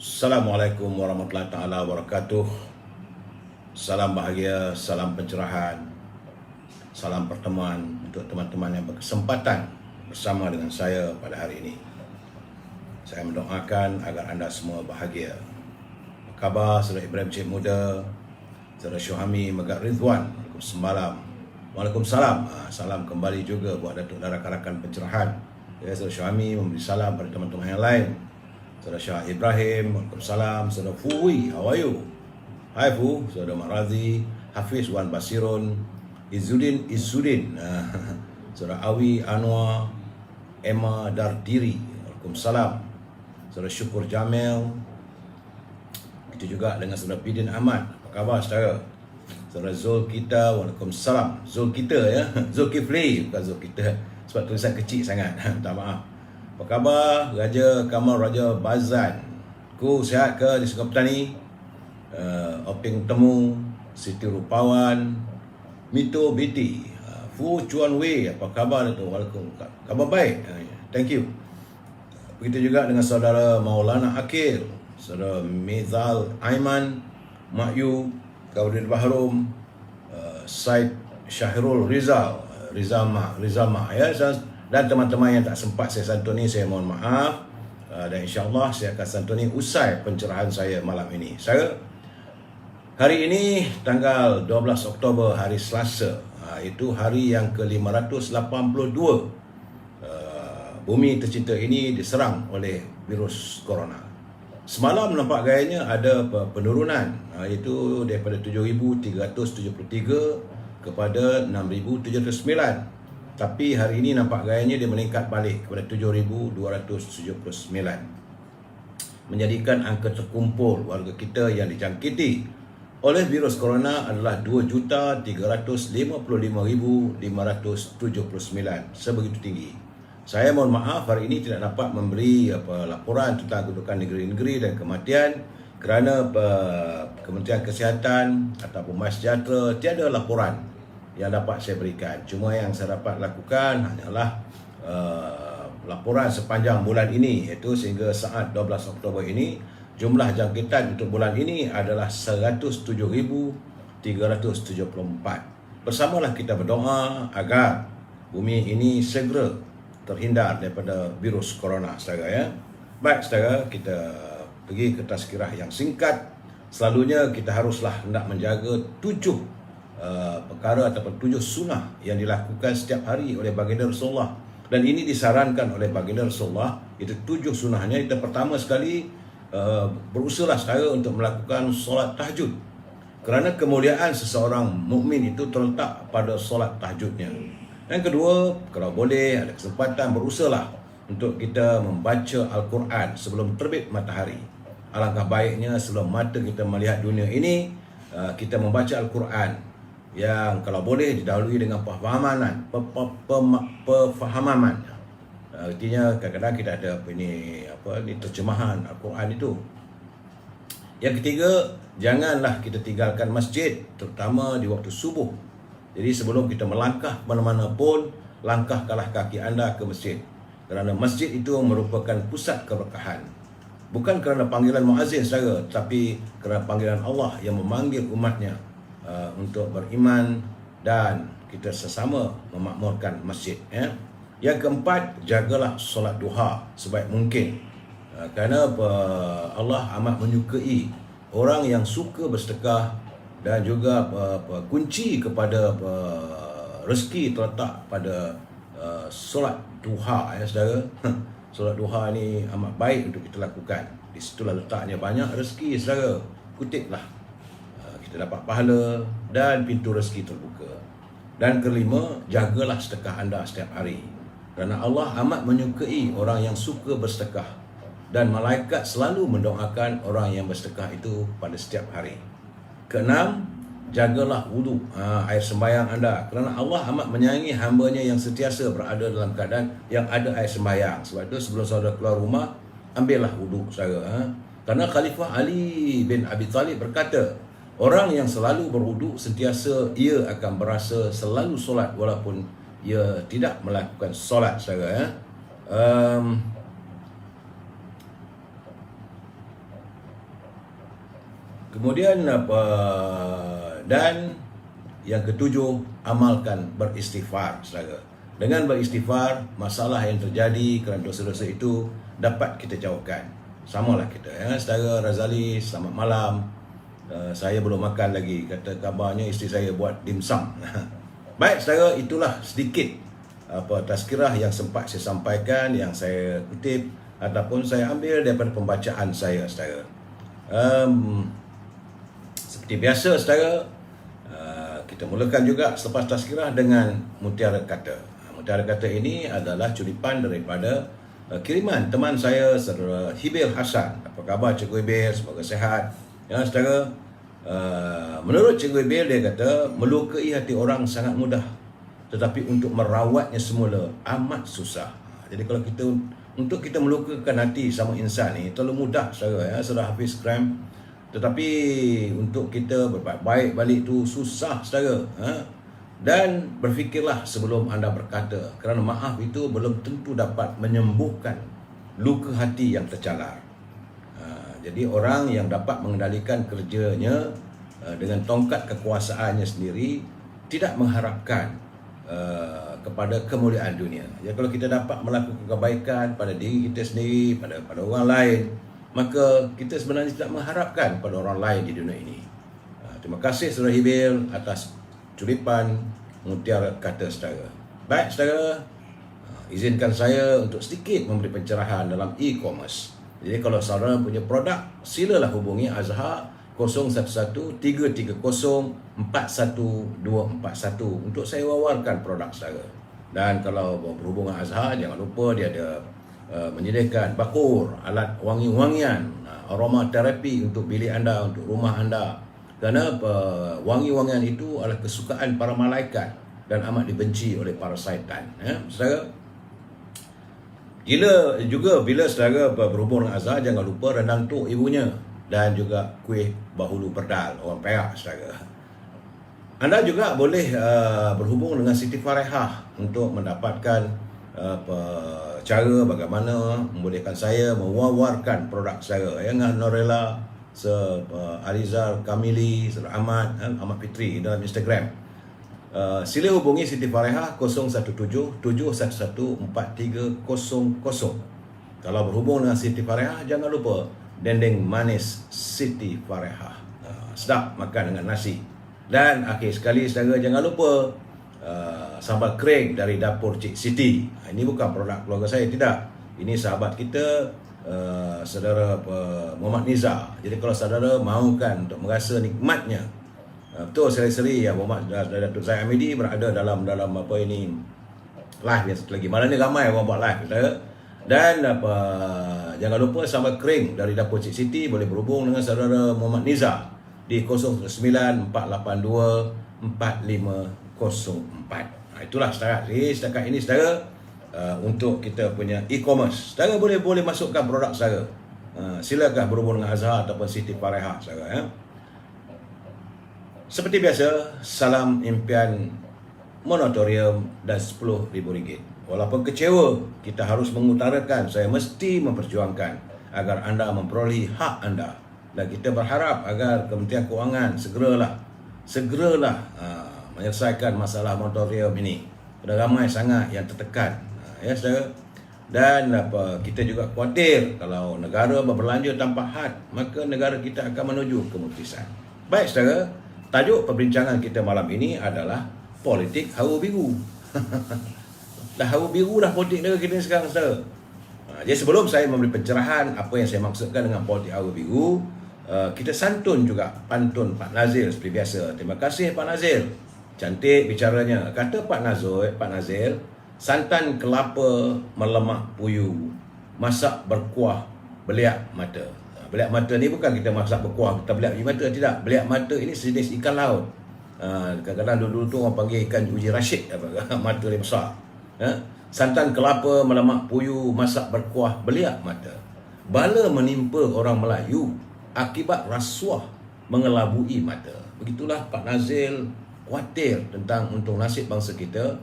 Assalamualaikum warahmatullahi taala wabarakatuh. Salam bahagia, salam pencerahan, salam pertemuan untuk teman-teman yang berkesempatan bersama dengan saya pada hari ini. Saya mendoakan agar anda semua bahagia. Apa khabar saudara Ibrahim Cik Muda, saudara Syuhami Megat Ridwan? Waalaikumsalam. Salam kembali juga buat Datuk dan rakan-rakan pencerahan. Ya, saudara Syuhami memberi salam pada teman-teman yang lain. Saudara Syah Ibrahim, Waalaikumsalam. Saudara Fui, how are you? Hai Fu. Saudara Mak Razi, Hafiz Wan Basirun, Izzuddin, Saudara Awi Anwar, Emma Dardiri, Waalaikumsalam. Saudara Syukur Jamil, itu juga dengan Saudara Bidin Ahmad. Apa khabar saudara? Saudara Zul Kita, Waalaikumsalam. Zul Kita ya, Zulkifli, bukan Zul Kita. Sebab tulisan kecil sangat. Minta maaf. Apa khabar Raja Kamal Raja Bazan? Ku sihat ke di Sungai Petani? Oping Temu, Siti Rupawan, Mito Biti, Fu Chuan Wei, apa khabar tu? Waalaikumsalam. Khabar baik. Thank you. Begitu juga dengan saudara Maulana Akil, saudara Mizal Aiman, Mak Yu, Kaudin Bahrum, Said Syahrul Rizal, Rizal Mak ya, dan teman-teman yang tak sempat saya santuni, saya mohon maaf. Dan insyaAllah saya akan santuni usai pencerahan saya malam ini. Hari ini tanggal 12 Oktober, hari Selasa, itu hari yang ke-582 bumi tercinta ini diserang oleh virus corona. Semalam nampak gayanya ada penurunan, itu daripada 7,373 kepada 6,709. Tapi hari ini nampak gayanya dia meningkat balik kepada 7,279. Menjadikan angka terkumpul warga kita yang dijangkiti oleh virus corona adalah 2,355,579. Sebegitu tinggi. Saya mohon maaf hari ini tidak dapat memberi laporan tentang kedudukan negeri-negeri dan kematian kerana Kementerian Kesihatan ataupun MySejahtera tiada laporan yang dapat saya berikan. Cuma yang saya dapat lakukan hanyalah laporan sepanjang bulan ini, iaitu sehingga saat 12 Oktober ini jumlah jangkitan untuk bulan ini adalah 107,374. Bersamalah kita berdoa agar bumi ini segera terhindar daripada virus corona, saudara ya. Baik saudara, kita pergi ke tazkirah yang singkat. Selalunya kita haruslah hendak menjaga 7 perkara ataupun 7 sunnah yang dilakukan setiap hari oleh baginda Rasulullah, dan ini disarankan oleh baginda Rasulullah. Itu 7 sunnahnya. Itu pertama sekali, berusahalah saudara untuk melakukan solat tahajud, kerana kemuliaan seseorang mukmin itu terletak pada solat tahajudnya. Yang kedua, kalau boleh ada kesempatan, berusahalah untuk kita membaca Al-Quran sebelum terbit matahari. Alangkah baiknya sebelum mata kita melihat dunia ini, kita membaca Al-Quran yang kalau boleh didahului dengan pefahaman. Artinya kadang-kadang kita ada ini terjemahan Al-Quran itu. Yang ketiga, janganlah kita tinggalkan masjid, terutama di waktu subuh. Jadi sebelum kita melangkah mana-mana pun, langkahkanlah kaki anda ke masjid, kerana masjid itu merupakan pusat keberkahan. Bukan kerana panggilan muazzin saja, tapi kerana panggilan Allah yang memanggil umatnya untuk beriman, dan kita sesama memakmurkan masjid ya. Yang keempat, jagalah solat duha sebaik mungkin, kerana Allah amat menyukai orang yang suka bersedekah, dan juga kunci kepada rezeki terletak pada solat duha ya saudara. Solat duha ni amat baik untuk kita lakukan. Di situlah letaknya banyak rezeki saudara. Kutiplah, kita dapat pahala dan pintu rezeki terbuka. Dan kelima, jagalah sedekah anda setiap hari, kerana Allah amat menyukai orang yang suka bersedekah, dan malaikat selalu mendoakan orang yang bersedekah itu pada setiap hari. Keenam, jagalah wudu, air sembahyang anda, kerana Allah amat menyayangi hambanya yang sentiasa berada dalam keadaan yang ada air sembahyang. Sebab itu sebelum saudara keluar rumah, ambillah wudu saudara. Kerana Khalifah Ali bin Abi Talib berkata, orang yang selalu berwudu sentiasa ia akan berasa selalu solat walaupun ia tidak melakukan solat saudara ya. Kemudian dan yang ketujuh, amalkan beristighfar, saudara. Dengan beristighfar, masalah yang terjadi kerana dosa-dosa itu dapat kita jauhkan. Samalah kita, ya. Saudara Razali, selamat malam. Saya belum makan lagi. Kata kabarnya isteri saya buat dimsum. Baik, saudara, itulah sedikit tazkirah yang sempat saya sampaikan, yang saya kutip ataupun saya ambil daripada pembacaan saya, saudara. Seperti biasa, saudara, kita mulakan juga selepas tazkirah dengan mutiara kata. Mutiara kata ini adalah curipan daripada kiriman teman saya, saudara Hibil Hasan. Apa khabar Cikgu Hibil? Semoga sihat. Ya, saudara, menurut Cikgu Hibil, dia kata melukai hati orang sangat mudah, tetapi untuk merawatnya semula amat susah. Jadi kalau untuk kita melukakan hati sama insan ni terlalu mudah, saudara, ya, saudara Hafiz Kram. Tetapi untuk kita berbuat baik balik tu susah, saudara. Dan berfikirlah sebelum anda berkata, kerana maaf itu belum tentu dapat menyembuhkan luka hati yang tercalar. Jadi orang yang dapat mengendalikan kerjanya dengan tongkat kekuasaannya sendiri tidak mengharapkan kepada kemuliaan dunia. Jadi kalau kita dapat melakukan kebaikan pada diri kita sendiri, pada orang lain, maka kita sebenarnya tidak mengharapkan pada orang lain di dunia ini. Terima kasih Saudara Hibil atas curipan mutiara kata, saudara. Baik, saudara, izinkan saya untuk sedikit memberi pencerahan dalam e-commerce. Jadi kalau saudara punya produk, silalah hubungi Azhar 011-330-41241 untuk saya wawarkan produk saudara. Dan kalau berhubung dengan Azhar, jangan lupa dia ada menyediakan bakur, alat wangi-wangian, aromaterapi untuk bilik anda, untuk rumah anda. Kerana wangi-wangian itu adalah kesukaan para malaikat dan amat dibenci oleh para syaitan. Ya, saudara. Bila saudara berhubung dengan Azhar, jangan lupa rendang tok ibunya dan juga kuih bahulu berdal orang Perak, saudara. Anda juga boleh berhubung dengan Siti Farehah untuk mendapatkan cara bagaimana membolehkan saya mewawarkan produk saya, dengan Norella, Alizar Kamili, Ahmad Fitri dalam Instagram. Sila hubungi Siti Farehah 017-711-4300. Kalau berhubung dengan Siti Farehah, jangan lupa dendeng manis Siti Farehah. Sedap makan dengan nasi. Dan akhir sekali, saudara, jangan lupa sambal kering dari dapur Cik Siti. Ini bukan produk keluarga saya, tidak. Ini sahabat kita, saudara Muhammad Niza. Jadi kalau saudara mahukan untuk merasa nikmatnya, betul seri-seri ya, Muhammad Datuk Zaid Hamidi berada dalam apa ini live yang satu lagi. Malam ni ramai orang buat live, saudara. Dan jangan lupa sambal kering dari dapur Cik Siti boleh berhubung dengan saudara Muhammad Niza di 09-482-4504. Itulah setakat ini, saudara, untuk kita punya e-commerce. Saudara boleh masukkan produk saudara. Silakan berhubung dengan Azhar ataupun Siti Farehah, saudara, ya. Seperti biasa, salam impian monatorium dan RM10,000. Walaupun kecewa, kita harus mengutarakan, saya mesti memperjuangkan agar anda memperolehi hak anda. Dan kita berharap agar Kementerian Kewangan segeralah menyelesaikan masalah moratorium ini. Ada ramai sangat yang tertekan, ya, saudara. Dan kita juga khawatir kalau negara berbelanja tanpa had, maka negara kita akan menuju kemukisan. Baik, saudara, tajuk perbincangan kita malam ini adalah politik hawa biru. Dah hawa biru dah politik negara kita sekarang, saudara. Jadi sebelum saya memberi pencerahan apa yang saya maksudkan dengan politik hawa biru, kita santun juga pantun Pak Nazir seperti biasa. Terima kasih Pak Nazir, cantik bicaranya. Kata Pak Nazir, santan kelapa melemak puyu, masak berkuah beliak mata. Beliak mata ni bukan kita masak berkuah kita beliak mata, tidak. Beliak mata ini sejenis ikan laut. Kadang-kadang dulu tu orang panggil ikan Uji Rashid, mata dia besar. Santan kelapa melemak puyu, masak berkuah beliak mata. Bala menimpa orang Melayu akibat rasuah mengelabui mata. Begitulah Pak Nazil khawatir tentang untuk nasib bangsa kita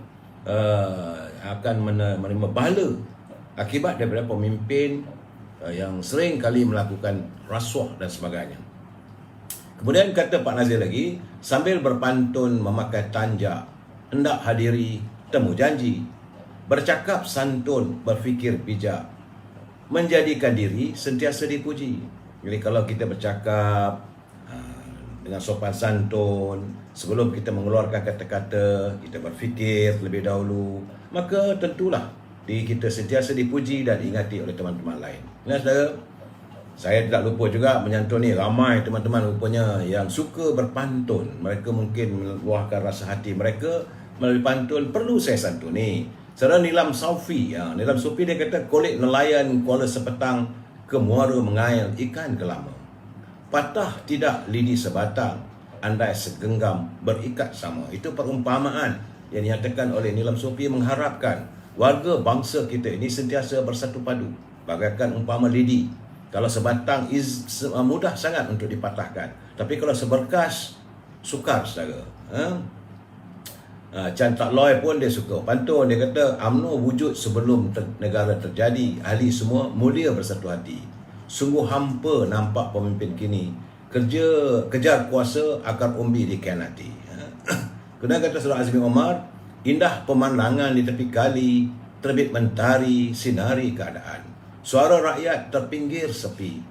akan menerima bala akibat daripada pemimpin yang sering kali melakukan rasuah dan sebagainya. Kemudian kata Pak Nazir lagi, sambil berpantun memakai tanjak, hendak hadiri temu janji, bercakap santun, berfikir bijak, menjadikan diri sentiasa dipuji. Jadi kalau kita bercakap dengan sopan santun, sebelum kita mengeluarkan kata-kata, kita berfikir lebih dahulu, maka tentulah diri kita sentiasa dipuji dan diingati oleh teman-teman lain. Nah, saudara, saya tidak lupa juga menyantuni ramai teman-teman rupanya yang suka berpantun. Mereka mungkin meluahkan rasa hati mereka melalui pantun, perlu saya santuni. Saudara Nilam Saufi, Nilam Saufi dia kata, kulit nelayan kuala sepetang, ke muara mengail ikan ke lama. Patah tidak lidi sebatang, andai segenggam berikat sama. Itu perumpamaan yang dinyatakan oleh Nilam Saufi, mengharapkan warga bangsa kita ini sentiasa bersatu padu, bagaikan umpama lidi. Kalau sebatang mudah sangat untuk dipatahkan, tapi kalau seberkas sukar, saudara. Chan Tak Loi pun dia suka pantun. Dia kata, UMNO wujud sebelum negara terjadi, ahli semua mulia bersatu hati. Sungguh hampa nampak pemimpin kini, kejar kuasa akar umbi dikhianati. Kemudian kata Saudara Azmi Omar, indah pemandangan di tepi kali, terbit mentari sinari keadaan. Suara rakyat terpinggir sepi,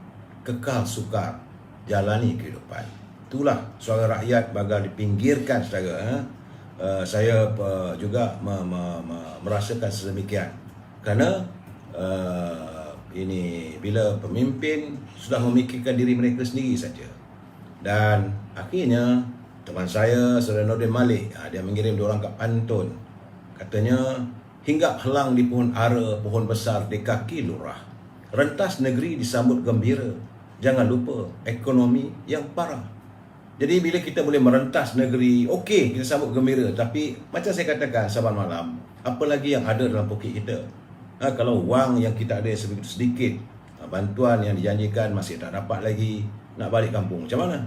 kekal sukar jalani kehidupan. Itulah suara rakyat bagai dipinggirkan, saudara. Saya juga merasakan sedemikian. Kerana ini bila pemimpin sudah memikirkan diri mereka sendiri saja. Dan akhirnya teman saya, Saudara Nordin Malik, dia mengirim diorang kat pantun. Katanya, hinggap helang di pohon ara, pohon besar di kaki lurah. Rentas negeri disambut gembira, jangan lupa ekonomi yang parah. Jadi bila kita boleh merentas negeri, okey, kita sambut gembira. Tapi macam saya katakan saban malam, apa lagi yang ada dalam poket kita? Kalau wang yang kita ada sebegitu sedikit, bantuan yang dijanjikan masih tak dapat lagi, nak balik kampung macam mana?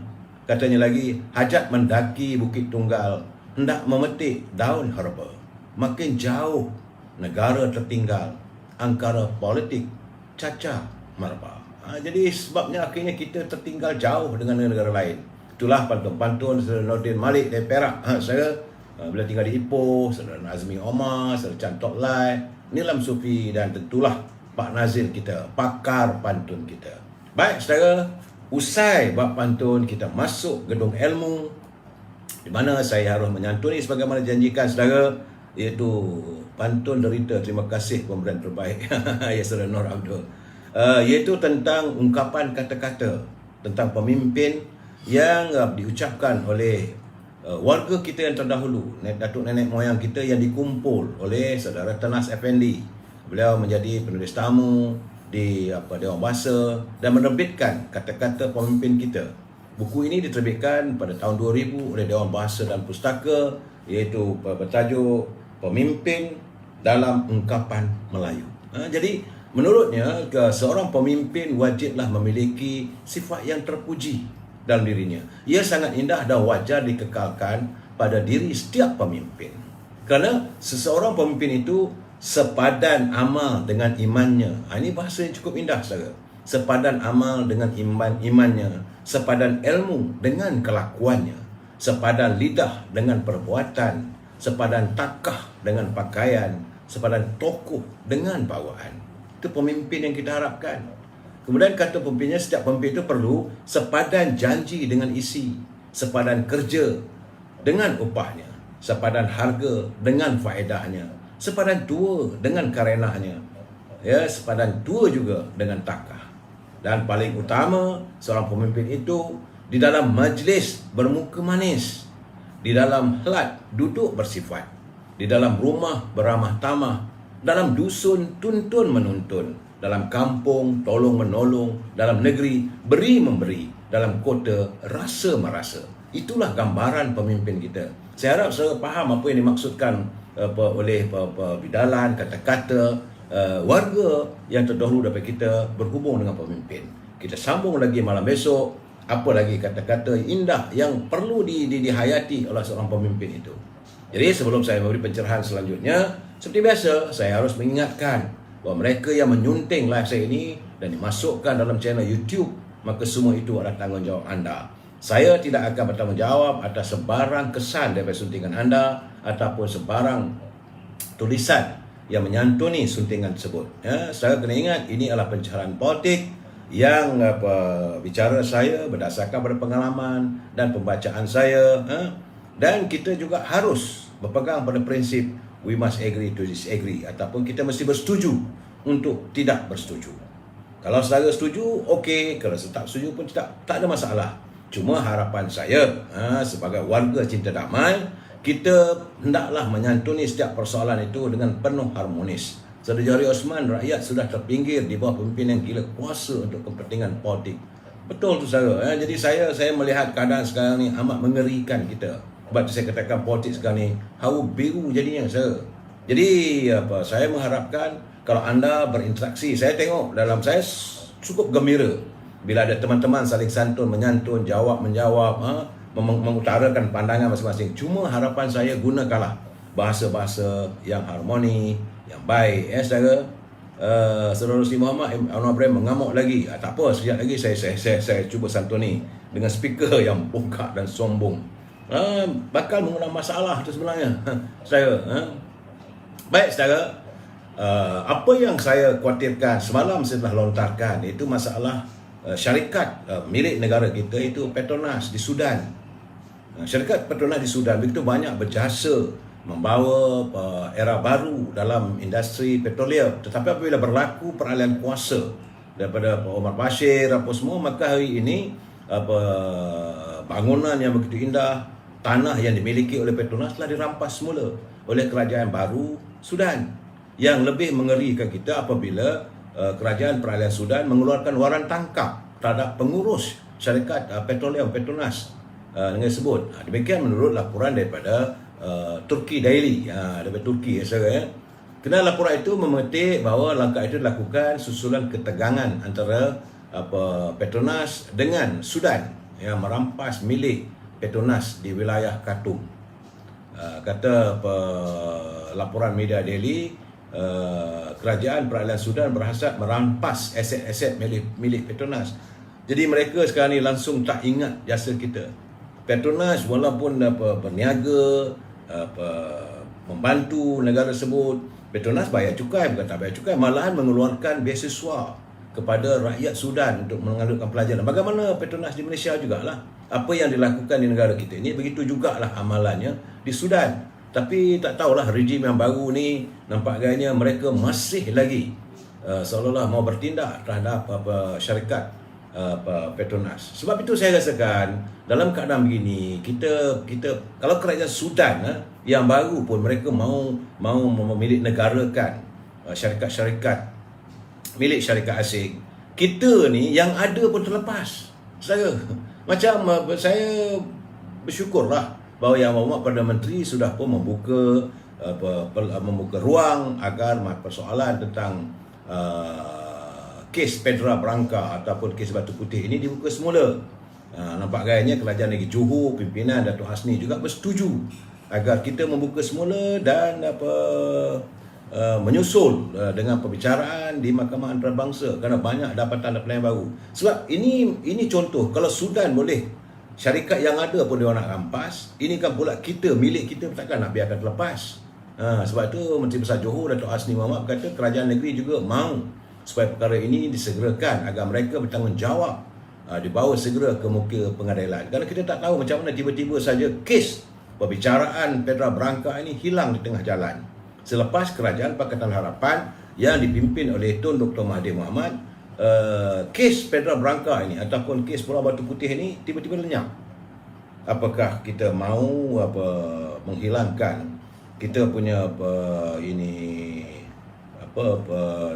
Katanya lagi, hajat mendaki Bukit Tunggal, hendak memetik daun herba. Makin jauh negara tertinggal, angkara politik cacar marba. Jadi sebabnya akhirnya kita tertinggal jauh dengan negara lain. Itulah pantun-pantun Saudara Nordin Malik dari Perak. Saya bila tinggal di Ipoh, Saudara Azmi Omar, Saudara Chan Tak Loi, Nilam Saufi, dan tentulah Pak Nazir kita, pakar pantun kita. Baik saudara, usai bab pantun, kita masuk gedung ilmu, di mana saya harus menyantuni sebagaimana janjikan saudara, iaitu pantun derita terima kasih pemberian terbaik ya Saudara Nur Abdul, iaitu tentang ungkapan kata-kata tentang pemimpin yang diucapkan oleh warga kita yang terdahulu, datuk nenek moyang kita yang dikumpul oleh Saudara Tenas Effendi. Beliau menjadi penulis tamu di Dewan Bahasa dan menerbitkan kata-kata pemimpin kita. Buku ini diterbitkan pada tahun 2000 oleh Dewan Bahasa dan Pustaka, iaitu bertajuk Pemimpin dalam Ungkapan Melayu. Jadi menurutnya seorang pemimpin wajiblah memiliki sifat yang terpuji dalam dirinya. Ia sangat indah dan wajar dikekalkan pada diri setiap pemimpin. Kerana seseorang pemimpin itu sepadan amal dengan imannya. Ini bahasa yang cukup indah, saudara. Sepadan amal dengan imannya, sepadan ilmu dengan kelakuannya, sepadan lidah dengan perbuatan, sepadan takah dengan pakaian, sepadan tokoh dengan bawaan. Itu pemimpin yang kita harapkan. Kemudian kata pemimpinnya, setiap pemimpin itu perlu sepadan janji dengan isi, sepadan kerja dengan upahnya, sepadan harga dengan faedahnya, sepadan tua dengan karenahnya, sepadan tua juga dengan takah. Dan paling utama, seorang pemimpin itu di dalam majlis bermuka manis, di dalam helat duduk bersifat, di dalam rumah beramah tamah, dalam dusun tuntun menuntun, dalam kampung tolong menolong, dalam negeri beri memberi, dalam kota rasa merasa. Itulah gambaran pemimpin kita. Saya harap saudara faham apa yang dimaksudkan oleh bidalan, kata-kata warga yang terdahulu daripada kita berhubung dengan pemimpin. Kita sambung lagi malam besok, apa lagi kata-kata indah yang perlu dihayati oleh seorang pemimpin itu. Jadi sebelum saya memberi pencerahan selanjutnya, seperti biasa saya harus mengingatkan bahawa mereka yang menyunting live saya ini dan dimasukkan dalam channel YouTube, maka semua itu adalah tanggungjawab anda. Saya tidak akan bertanggungjawab atas sebarang kesan daripada suntingan anda ataupun sebarang tulisan yang menyantuni suntingan tersebut. Saya kena ingat ini adalah pencerahan politik yang bicara saya berdasarkan pada pengalaman dan pembacaan saya. Dan kita juga harus berpegang pada prinsip we must agree to disagree, ataupun kita mesti bersetuju untuk tidak bersetuju. Kalau saudara setuju, okey. Kalau tak setuju pun tak ada masalah. Cuma harapan saya sebagai warga cinta damai, kita hendaklah menyantuni setiap persoalan itu dengan penuh harmonis. Saudara Johari Osman, rakyat sudah terpinggir di bawah pemimpin yang gila kuasa untuk kepentingan politik. Betul tu saudara. Jadi saya melihat keadaan sekarang ni amat mengerikan kita. Sebab saya katakan politik sekarang ni hawa biru jadinya saudara. Jadi saya mengharapkan kalau anda berinteraksi, saya tengok dalam saya cukup gembira bila ada teman-teman saling santun, menyantun, jawab-menjawab, mengutarakan pandangan masing-masing. Cuma harapan saya gunakanlah bahasa-bahasa yang harmoni, yang baik. Saudara, Saudara Rusli Muhammad Anwar Ibrahim mengamuk lagi. Tak apa, sekejap lagi saya cuba santuni dengan speaker yang bongkak dan sombong. Bakal mengundang masalah tu sebenarnya. Saudara, baik saudara, apa yang saya khawatirkan semalam saya telah lontarkan, itu masalah syarikat milik negara kita, itu Petronas di Sudan. Syarikat Petronas di Sudan begitu banyak berjasa membawa era baru dalam industri petroleum. Tetapi apabila berlaku peralihan kuasa daripada Pak Omar Bashir apa semua, maka hari ini bangunan yang begitu indah, tanah yang dimiliki oleh Petronas telah dirampas semula oleh kerajaan baru Sudan. Yang lebih mengerikan kita apabila kerajaan peralihan Sudan mengeluarkan waran tangkap terhadap pengurus syarikat petroleum Petronas dengan sebut. Demikian menurut laporan daripada Turki Daily, daripada Turki saudara. Kena laporan itu memetik bahawa langkah itu dilakukan susulan ketegangan antara Petronas dengan Sudan yang merampas milik Petronas di wilayah Khartoum. Kata laporan media Daily, kerajaan peralihan Sudan berhasrat merampas aset-aset milik Petronas. Jadi mereka sekarang ni langsung tak ingat jasa kita. Petronas walaupun berniaga, membantu negara tersebut, Petronas bayar cukai, bukan tak bayar cukai, malahan mengeluarkan beasiswa kepada rakyat Sudan untuk mengalurkan pelajaran. Bagaimana Petronas di Malaysia jugalah. Apa yang dilakukan di negara kita ini, begitu jugalah amalannya di Sudan. Tapi tak tahulah rejim yang baru ni, nampak gayanya mereka masih lagi seolah-olah mau bertindak terhadap syarikat Petronas. Sebab itu saya rasakan dalam keadaan begini, kita kalau kerajaan Sudan yang baru pun mereka mau memilik negarakan syarikat-syarikat milik syarikat asing, kita ni yang ada pun terlepas. Macam saya bersyukurlah bahawa Yang Berhormat Perdana Menteri sudah pun membuka ruang agar persoalan tentang kes Petra Branca ataupun kes Batu Putih ini dibuka semula. Nampak gayanya kerajaan negeri Johor, pimpinan Datuk Hasni juga bersetuju agar kita membuka semula dan menyusul dengan perbicaraan di Mahkamah Antarabangsa kerana banyak dapatan-dapatan yang baru. Sebab ini contoh, kalau Sudan boleh, syarikat yang ada pun dia nak rampas, ini kan pula kita, milik kita, takkan nak biarkan terlepas. Sebab itu Menteri Besar Johor Datuk Hasni Mohamad berkata kerajaan negeri juga mahu supaya perkara ini disegerakan agar mereka bertanggungjawab, dibawa segera ke muka pengadilan. Kerana kita tak tahu macam mana tiba-tiba saja kes perbicaraan Petra Branca ini hilang di tengah jalan. Selepas kerajaan Pakatan Harapan yang dipimpin oleh Tun Dr. Mahathir Mohamad, kes Petra Branca ini ataupun kes Pulau Batu Putih ini tiba-tiba lenyap. Apakah kita mahu menghilangkan kita punya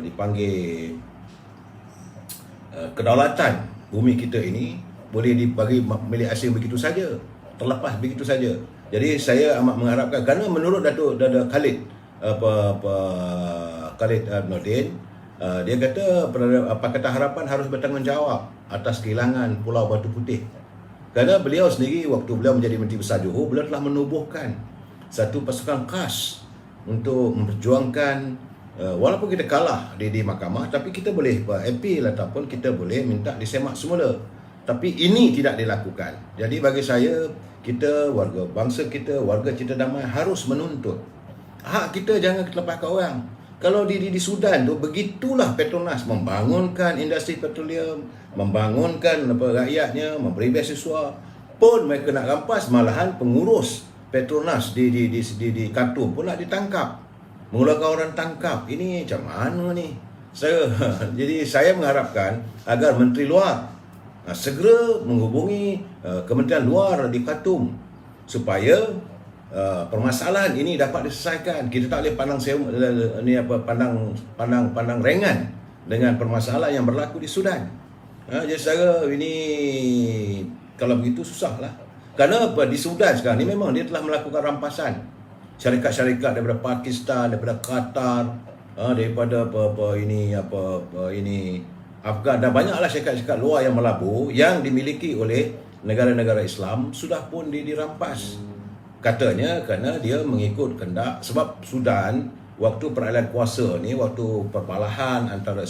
dipanggil kedaulatan bumi kita ini boleh dibagi milik asing begitu saja, terlepas begitu saja. Jadi saya amat mengharapkan, kerana menurut Datuk Khalid Nordin, dia kata Pakatan Harapan harus bertanggungjawab atas kehilangan Pulau Batu Putih. Kerana beliau sendiri waktu beliau menjadi Menteri Besar Johor, beliau telah menubuhkan satu pasukan khas untuk memperjuangkan, walaupun kita kalah di mahkamah, tapi kita boleh appeal ataupun kita boleh minta disemak semula. Tapi ini tidak dilakukan. Jadi bagi saya, kita, warga bangsa kita, warga cinta damai harus menuntut. Hak kita jangan terlepas ke orang. Kalau di Sudan tu, begitulah Petronas membangunkan industri petroleum, membangunkan rakyatnya, memberi beasiswa. Pun mereka nak rampas, malahan pengurus Petronas di Khartoum pun nak ditangkap. Mengeluarkan orang tangkap. Ini macam mana ni? Jadi saya mengharapkan agar Menteri Luar segera menghubungi Kementerian Luar di Khartoum supaya permasalahan ini dapat diselesaikan. Kita tak boleh pandang ringan dengan permasalahan yang berlaku di Sudan. Jadi saya ini kalau begitu susahlah. Kerana di Sudan sekarang ni memang dia telah melakukan rampasan syarikat-syarikat daripada Pakistan, daripada Qatar, daripada Afghan, dan banyaklah syarikat-syarikat luar yang melabur yang dimiliki oleh negara-negara Islam sudah pun dirampas. Katanya kerana dia mengikut kehendak, sebab Sudan waktu peralihan kuasa ni, waktu perbalahan antara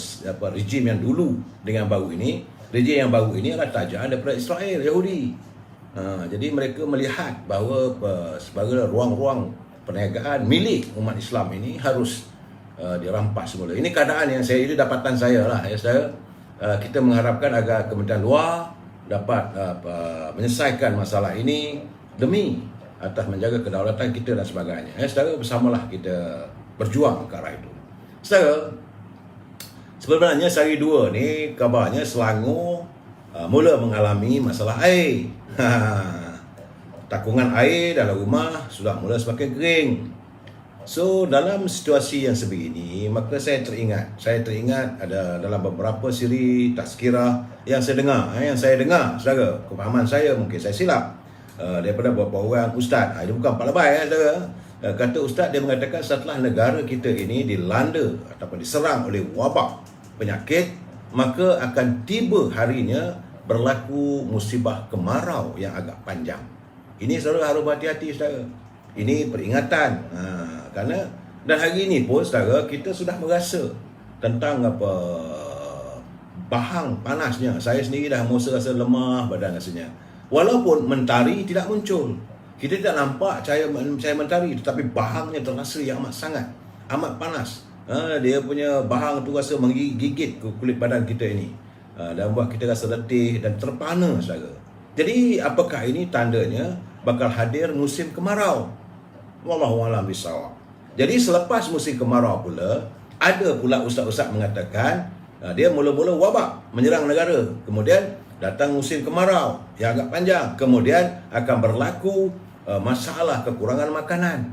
rejim yang dulu dengan baru ini, rejim yang baru ini adalah tajaan daripada Israel, Yahudi. Jadi mereka melihat bahawa sebagai ruang-ruang perniagaan milik umat Islam ini harus dirampas semula. Ini keadaan yang ini dapatan saya lah. Kita mengharapkan agar Kementerian Luar dapat menyelesaikan masalah ini demi atas menjaga kedaulatan kita dan sebagainya. Saudara, bersamalah kita berjuang ke arah itu. Saudara, sebenarnya sehari dua ni kabarnya Selangor mula mengalami masalah air. Takungan air dalam rumah sudah mula semakin kering. So dalam situasi yang sebegini, maka saya teringat ada dalam beberapa siri tazkirah yang saya dengar, saudara, kefahaman saya mungkin saya silap, daripada beberapa orang ustaz. Dia bukan Pak Labai, saudara. Kata ustaz, dia mengatakan setelah negara kita ini dilanda ataupun diserang oleh wabak penyakit, maka akan tiba harinya berlaku musibah kemarau yang agak panjang. Ini saudara harus berhati-hati, saudara. Ini peringatan. Kerana dan hari ini pun, saudara, kita sudah merasa tentang bahang panasnya. Saya sendiri dah rasa lemah badan rasanya. Walaupun mentari tidak muncul, kita tidak nampak cahaya mentari, tetapi bahangnya terasa yang amat sangat, amat panas. Dia punya bahang tu rasa menggigit kulit badan kita ini, dan buat kita rasa letih dan terpana, saudara. Jadi apakah ini tandanya bakal hadir musim kemarau? Wallahualam bisawab. Jadi selepas musim kemarau pula, ada pula ustaz-ustaz mengatakan dia mula-mula wabak menyerang negara, kemudian datang musim kemarau yang agak panjang, kemudian akan berlaku masalah kekurangan makanan.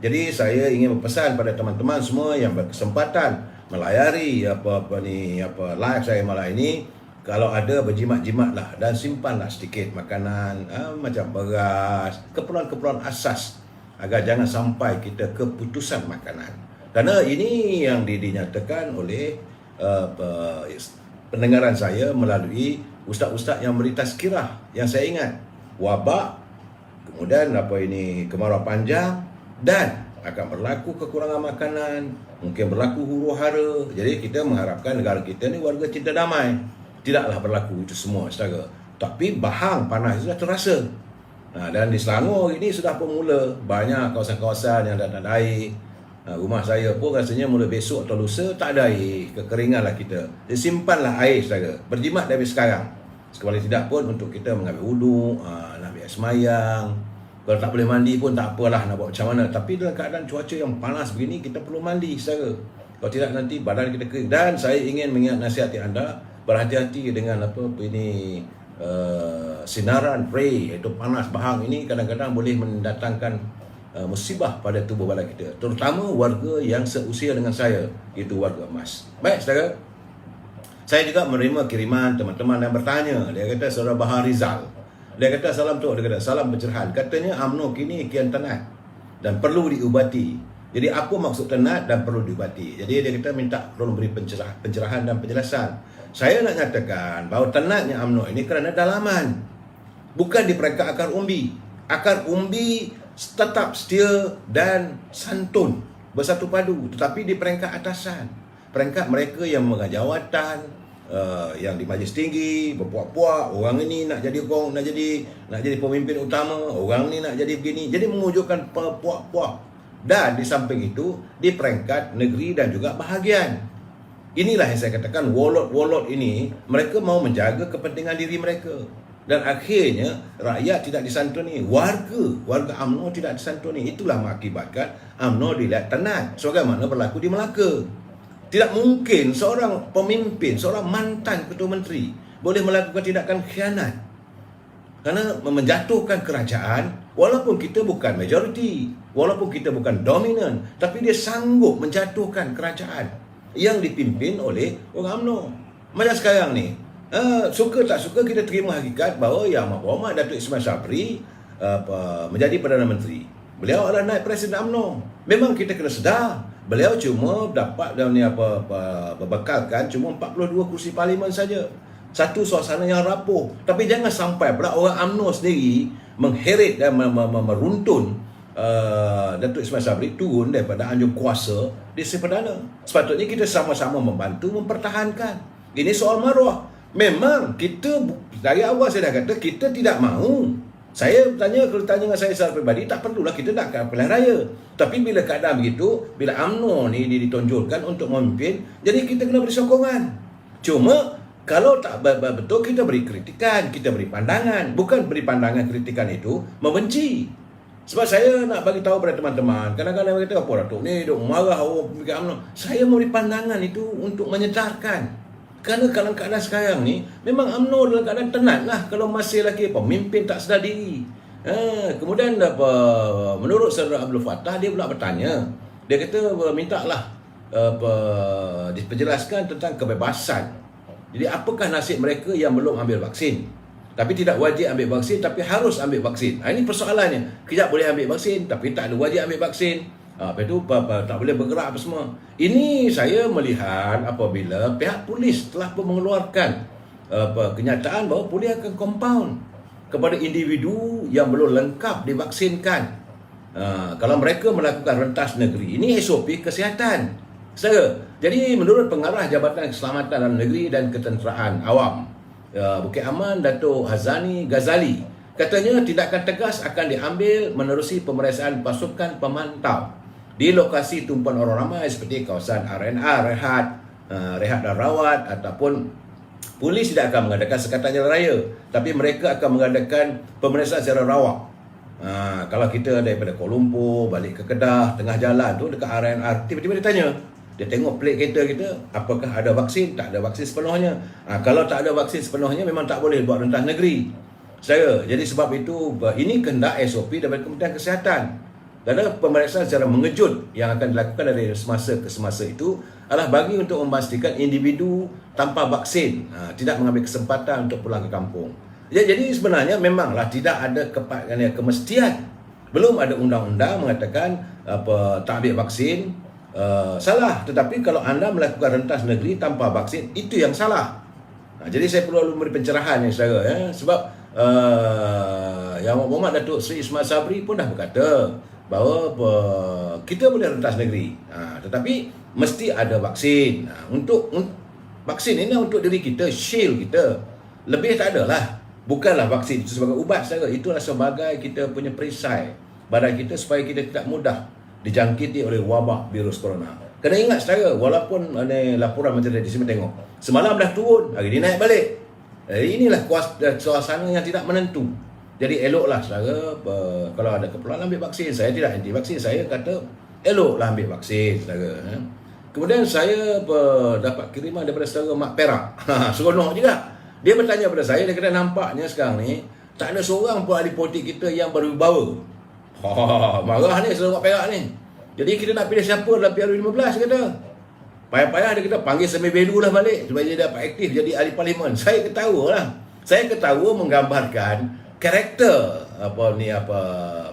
Jadi saya ingin berpesan pada teman-teman semua yang berkesempatan melayari live saya malam ini, kalau ada berjimat-jimatlah dan simpanlah sedikit makanan, macam beras, keperluan-keperluan asas, agar jangan sampai kita keputusan makanan. Kerana ini yang dinyatakan oleh pendengaran saya melalui ustaz-ustaz yang beri tazkirah, yang saya ingat, wabak, kemudian kemarau panjang, dan akan berlaku kekurangan makanan, mungkin berlaku huru-hara. Jadi kita mengharapkan negara kita ni warga cinta damai, tidaklah berlaku itu semua, saudara. Tapi bahang panas sudah terasa. Dan di Selangor ini sudah pun mula banyak kawasan-kawasan yang tak ada air. Rumah saya pun rasanya mula besok atau lusa tak ada air, kekeringanlah kita. Jadi simpanlah air, saudara, berjimat dari sekarang. Sekali tidak pun untuk kita mengambil wudu, nak ambil air semayang. Kalau tak boleh mandi pun tak apalah, nak buat macam mana. Tapi dalam keadaan cuaca yang panas begini, kita perlu mandi, saudara. Kalau tidak nanti badan kita kering. Dan saya ingin mengingat nasihati anda, berhati-hati dengan sinaran ray, iaitu panas bahang ini kadang-kadang boleh mendatangkan musibah pada tubuh badan kita, terutama warga yang seusia dengan saya, iaitu warga emas. Baik, saudara, saya juga menerima kiriman teman-teman yang bertanya. Dia kata, saudara Bahar Rizal, dia kata salam tu, dia kata salam pencerahan, katanya UMNO kini kian tenat dan perlu diubati. Jadi apa maksud tenat dan perlu diubati? Jadi dia kata minta tolong beri pencerahan dan penjelasan. Saya nak nyatakan bahawa tenatnya UMNO ini kerana dalaman, bukan di peringkat akar umbi. Akar umbi tetap setia dan santun, bersatu padu, tetapi di peringkat atasan, peringkat mereka yang mengenal jawatan, yang di majlis tinggi berpuak-puak, orang ini nak jadi pemimpin utama, orang ni nak jadi begini. Jadi mewujudkan puak-puak. Dan di samping itu di peringkat negeri dan juga bahagian. Inilah yang saya katakan, warlord ini mereka mau menjaga kepentingan diri mereka. Dan akhirnya rakyat tidak disantuni, warga UMNO tidak disantuni. Itulah mengakibatkan UMNO dilihat tenat sebagaimana berlaku di Melaka. Tidak mungkin seorang pemimpin, seorang mantan ketua menteri boleh melakukan tindakan khianat kerana menjatuhkan kerajaan, walaupun kita bukan majoriti, walaupun kita bukan dominan, tapi dia sanggup menjatuhkan kerajaan yang dipimpin oleh orang UMNO. Macam sekarang ni, suka tak suka kita terima hakikat bahawa Yang Berhormat Datuk Ismail Sabri menjadi Perdana Menteri. Beliau adalah naib Presiden UMNO. Memang kita kena sedar, beliau cuma dapat berbekalkan cuma 42 kursi parlimen saja. Satu suasana yang rapuh. Tapi jangan sampai pula orang UMNO sendiri mengheret dan meruntun Datuk Ismail Sabri turun daripada anjung kuasa di si Perdana. Sepatutnya kita sama-sama membantu mempertahankan. Ini soal maruah. Memang kita dari awal saya dah kata kita tidak mahu. Saya kalau tanya dengan saya secara peribadi, tak perlulah kita nak ke pilihan raya. Tapi bila keadaan begitu, bila UMNO ni ditonjolkan untuk memimpin, jadi kita kena beri sokongan. Cuma kalau tak betul, kita beri kritikan, kita beri pandangan. Bukan beri pandangan kritikan itu membenci. Sebab saya nak bagi tahu pada teman-teman, kadang-kadang mereka kata, apa Datuk ni duk marah orang pemimpin UMNO. Saya memberi pandangan itu untuk menyedarkan. Kerana keadaan sekarang ni memang UMNO dalam keadaan tenat lah kalau masih lagi pemimpin tak sedar diri. Kemudian menurut Saudara Abdul Fattah, dia pula bertanya, dia kata mintalah diperjelaskan tentang kebebasan. Jadi apakah nasib mereka yang belum ambil vaksin, tapi tidak wajib ambil vaksin tapi harus ambil vaksin? Ini persoalannya. Kejap boleh ambil vaksin tapi tak ada wajib ambil vaksin. Lepas tu tak boleh bergerak apa semua. Ini saya melihat apabila pihak polis telah mengeluarkan kenyataan bahawa polis akan compound kepada individu yang belum lengkap divaksinkan. Kalau mereka melakukan rentas negeri, ini SOP kesihatan. Jadi menurut pengarah Jabatan Keselamatan Dalam Negeri dan Ketenteraan Awam Bukit Aman, Datuk Hazani Ghazali, katanya tindakan tegas akan diambil menerusi pemeriksaan pasukan pemantau di lokasi tumpuan orang ramai seperti kawasan RNR, rehat dan rawat, ataupun polis tidak akan mengadakan sekatan jalan raya, tapi mereka akan mengadakan pemeriksaan secara rawat. Kalau kita daripada Kuala Lumpur balik ke Kedah, tengah jalan tu dekat RNR, tiba-tiba dia tanya, dia tengok plate kereta kita, apakah ada vaksin? Tak ada vaksin sepenuhnya. Kalau tak ada vaksin sepenuhnya, memang tak boleh buat rentas negeri. Jadi sebab itu, ini kehendak SOP daripada Kementerian Kesihatan. Kerana pemeriksaan secara mengejut yang akan dilakukan dari semasa ke semasa itu adalah bagi untuk memastikan individu tanpa vaksin tidak mengambil kesempatan untuk pulang ke kampung. Jadi sebenarnya memanglah tidak ada kemestian. Belum ada undang-undang mengatakan tak ambil vaksin salah. Tetapi kalau anda melakukan rentas negeri tanpa vaksin, itu yang salah. Jadi saya perlu memberi pencerahan yang saudara, sebab Yang Berhormat Datuk Seri Ismail Sabri pun dah berkata bahawa kita boleh rentas negeri, tetapi mesti ada vaksin. Untuk vaksin ini untuk diri kita, shield kita. Lebih tak adalah. Bukanlah vaksin itu sebagai ubat saja, itulah sebagai kita punya perisai badan kita supaya kita tidak mudah dijangkiti oleh wabak virus corona. Kena ingat saudara, walaupun laporan Menteri di sini tengok semalam dah turun, hari ini naik balik. Inilah suasana yang tidak menentu. Jadi eloklah saudara, kalau ada keperluan ambil vaksin. Saya tidak anti vaksin, saya kata eloklah ambil vaksin saudara. Kemudian saya dapat kiriman daripada saudara Mak Perak. Seronok juga. Dia bertanya pada saya, dia kata nampaknya sekarang ni tak ada seorang pun ahli politik kita yang berwibawa. Marah ni saudara Mak Perak ni. Jadi kita nak pilih siapa dalam PRU15, kata. Payah-payah dia kata panggil Semir Belu lah balik supaya dia dapat aktif jadi ahli parlimen. Saya ketawa lah. Saya ketawa menggambarkan karakter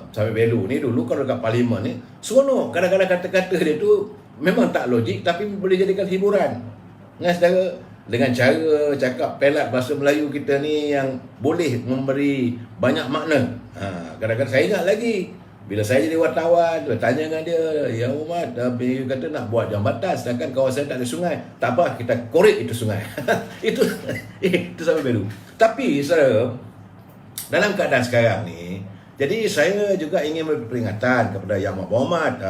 Semir Belu ni dulu kalau dekat parlimen ni seronok. Kadang-kadang kata-kata dia tu memang tak logik tapi boleh jadikan hiburan. Saudara, dengan cara cakap pelat bahasa Melayu kita ni yang boleh memberi banyak makna. Kadang-kadang saya ingat lagi Bila saya jadi wartawan, saya tanya dengan dia, "Ya Muhammad, dia kata nak buat jambatan sedangkan kawasan tak ada sungai." Tak apa, kita korek itu sungai. itu itu sampai baru. Tapi saudara, dalam keadaan sekarang ni, jadi saya juga ingin memberi peringatan kepada Yang Berhormat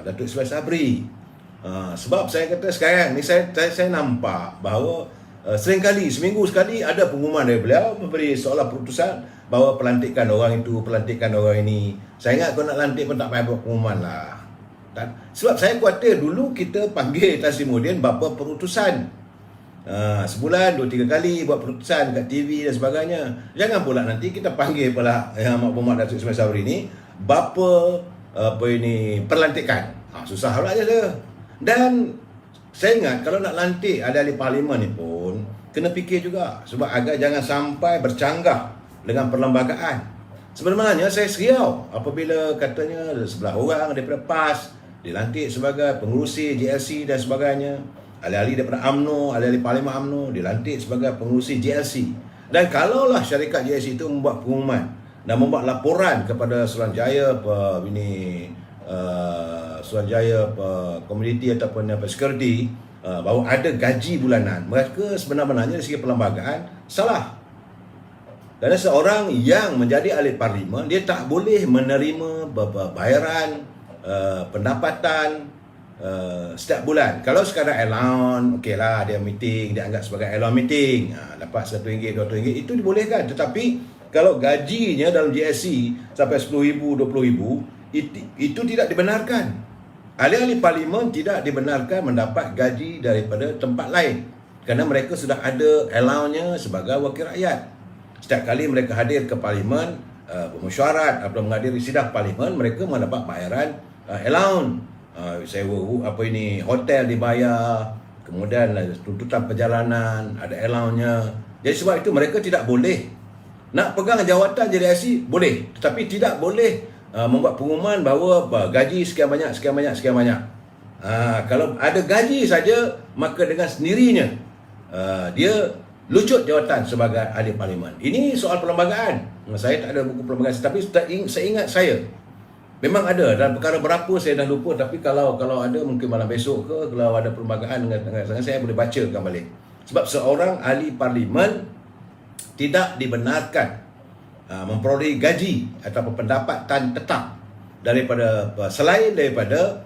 Datuk Ismail Sabri. Sebab saya kata sekarang ni saya nampak bahawa seringkali, seminggu sekali ada pengumuman dari beliau memberi seolah keputusan bahawa pelantikan orang itu, pelantikan orang ini. Saya ingat kalau nak lantik pun tak payah buat pengumuman lah. Sebab saya khawatir dulu kita panggil Taslimuddin berapa perutusan. Sebulan 2-3 kali buat perutusan kat TV dan sebagainya. Jangan pula nanti kita panggil pula Yang Berhormat Datuk Ismail Sabri ni berapa pelantikan. Susah pula je dia. Dan saya ingat kalau nak lantik ahli parlimen ni pun kena fikir juga, sebab agar jangan sampai bercanggah dengan perlembagaan. Sebenarnya saya seriau apabila katanya sebelah orang daripada PAS dilantik sebagai pengerusi JLC dan sebagainya. Ahli-ahli daripada UMNO, ahli-ahli parlimen UMNO dilantik sebagai pengerusi JLC. Dan kalaulah syarikat JLC itu membuat pengumuman dan membuat laporan kepada Suruhanjaya Suruhanjaya komuniti ataupun security bahawa ada gaji bulanan, mereka sebenarnya dari segi perlembagaan salah. Kerana seorang yang menjadi ahli parlimen, dia tak boleh menerima bayaran pendapatan setiap bulan. Kalau sekadar allowance, okeylah, dia meeting, dia anggap sebagai allowance meeting, dapat RM1, RM2, itu dibolehkan. Tetapi kalau gajinya dalam JSC sampai RM10,000, RM20,000, itu tidak dibenarkan. Ahli-ahli parlimen tidak dibenarkan mendapat gaji daripada tempat lain kerana mereka sudah ada allowance-nya sebagai wakil rakyat. Setiap kali mereka hadir ke parlimen, bermesyuarat atau menghadiri sidang parlimen, mereka mendapat bayaran allowance. Sewa hotel dibayar, kemudian tuntutan perjalanan, ada allowance-nya. Jadi sebab itu mereka tidak boleh nak pegang jawatan jadi IC, boleh, tetapi tidak boleh membuat pengumuman bahawa gaji sekian banyak. Kalau ada gaji saja, maka dengan sendirinya dia lucut jawatan sebagai ahli parlimen. Ini soal perlembagaan. Saya tak ada buku perlembagaan, tapi saya ingat saya memang ada dalam perkara berapa saya dah lupa, tapi kalau ada mungkin malam besok ke, kalau ada perlembagaan dengan saya boleh bacakan balik. Sebab seorang ahli parlimen tidak dibenarkan memperolehi gaji atau pendapatan tetap selain daripada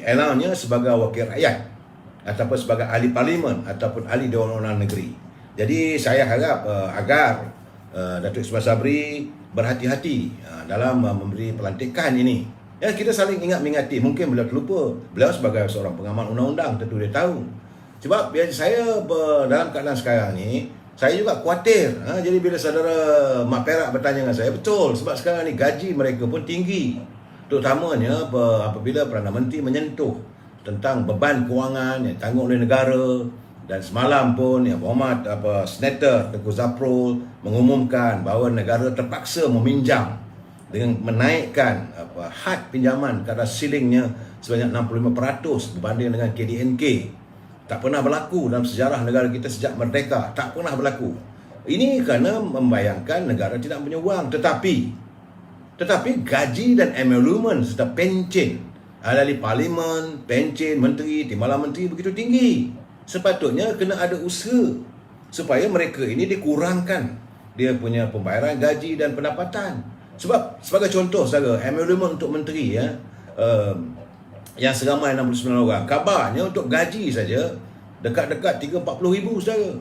allowance-nya sebagai wakil rakyat ataupun sebagai ahli parlimen ataupun ahli Dewan Undangan Negeri. Jadi saya harap agar Datuk Ismail Sabri berhati-hati dalam memberi pelantikan ini. Ya, kita saling ingat mengingati. Mungkin beliau terlupa. Beliau sebagai seorang pengamal undang-undang tentu dia tahu. Sebab saya dalam keadaan sekarang ni, saya juga khawatir. Jadi bila saudara Mak Perak bertanya dengan saya, betul, sebab sekarang ni gaji mereka pun tinggi. Terutamanya apabila Perdana Menteri menyentuh tentang beban kewangan yang tanggung oleh negara. Dan semalam pun Yang Berhormat Senator Tengku Zaprul mengumumkan bahawa negara terpaksa meminjam dengan menaikkan had pinjaman kadar silingnya sebanyak 65% berbanding dengan KDNK. Tak pernah berlaku dalam sejarah negara kita sejak merdeka. Tak pernah berlaku. Ini kerana membayangkan negara tidak punya wang. Tetapi gaji dan emolumen serta pencen ahli parlimen, pencen menteri, timbalan menteri begitu tinggi. Sepatutnya kena ada usaha supaya mereka ini dikurangkan dia punya pembayaran gaji dan pendapatan. Sebab sebagai contoh saudara, emolumen untuk menteri yang seramai 69 orang, kabarnya untuk gaji saja dekat-dekat 30-40 ribu saudara.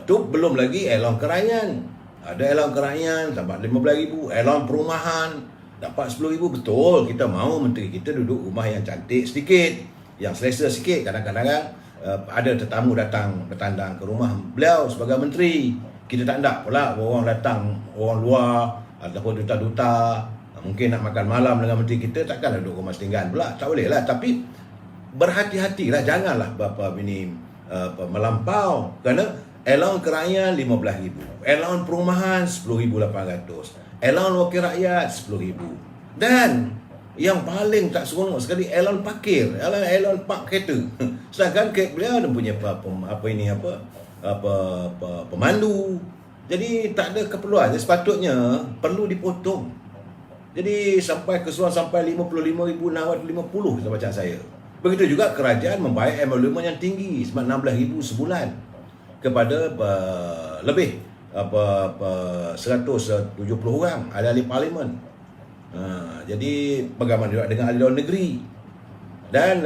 Tu belum lagi allowance kerajaan. Ada allowance kerajaan sampai 15 ribu, allowance perumahan dapat 10 ribu. Betul, kita mahu menteri kita duduk rumah yang cantik sedikit, yang selesa sikit. Kadang-kadang ada tetamu datang bertandang ke rumah beliau sebagai menteri. Kita tak nak pula orang datang, orang luar ataupun duta-duta mungkin nak makan malam dengan menteri kita, takkan duduk rumah setinggan pula. Tak boleh lah. Tapi berhati-hatilah, janganlah melampau. Kerana allowance kerajaan 15,000, allowance perumahan 10,800, allowance wakil rakyat 10,000. Dan yang paling tak seronok sekali, allowance parkir, allowance park kereta. Sedangkan beliau ada punya pemandu. Jadi tak ada keperluan. Sepatutnya perlu dipotong Jadi sampai keseluruhan sampai 55,650 kita baca saya. Begitu juga kerajaan membayar emolumen yang tinggi sebab 16,000 sebulan kepada lebih 170 orang ahli-ahli parlimen. Jadi bagaimana juga dengan ahli luar negeri dan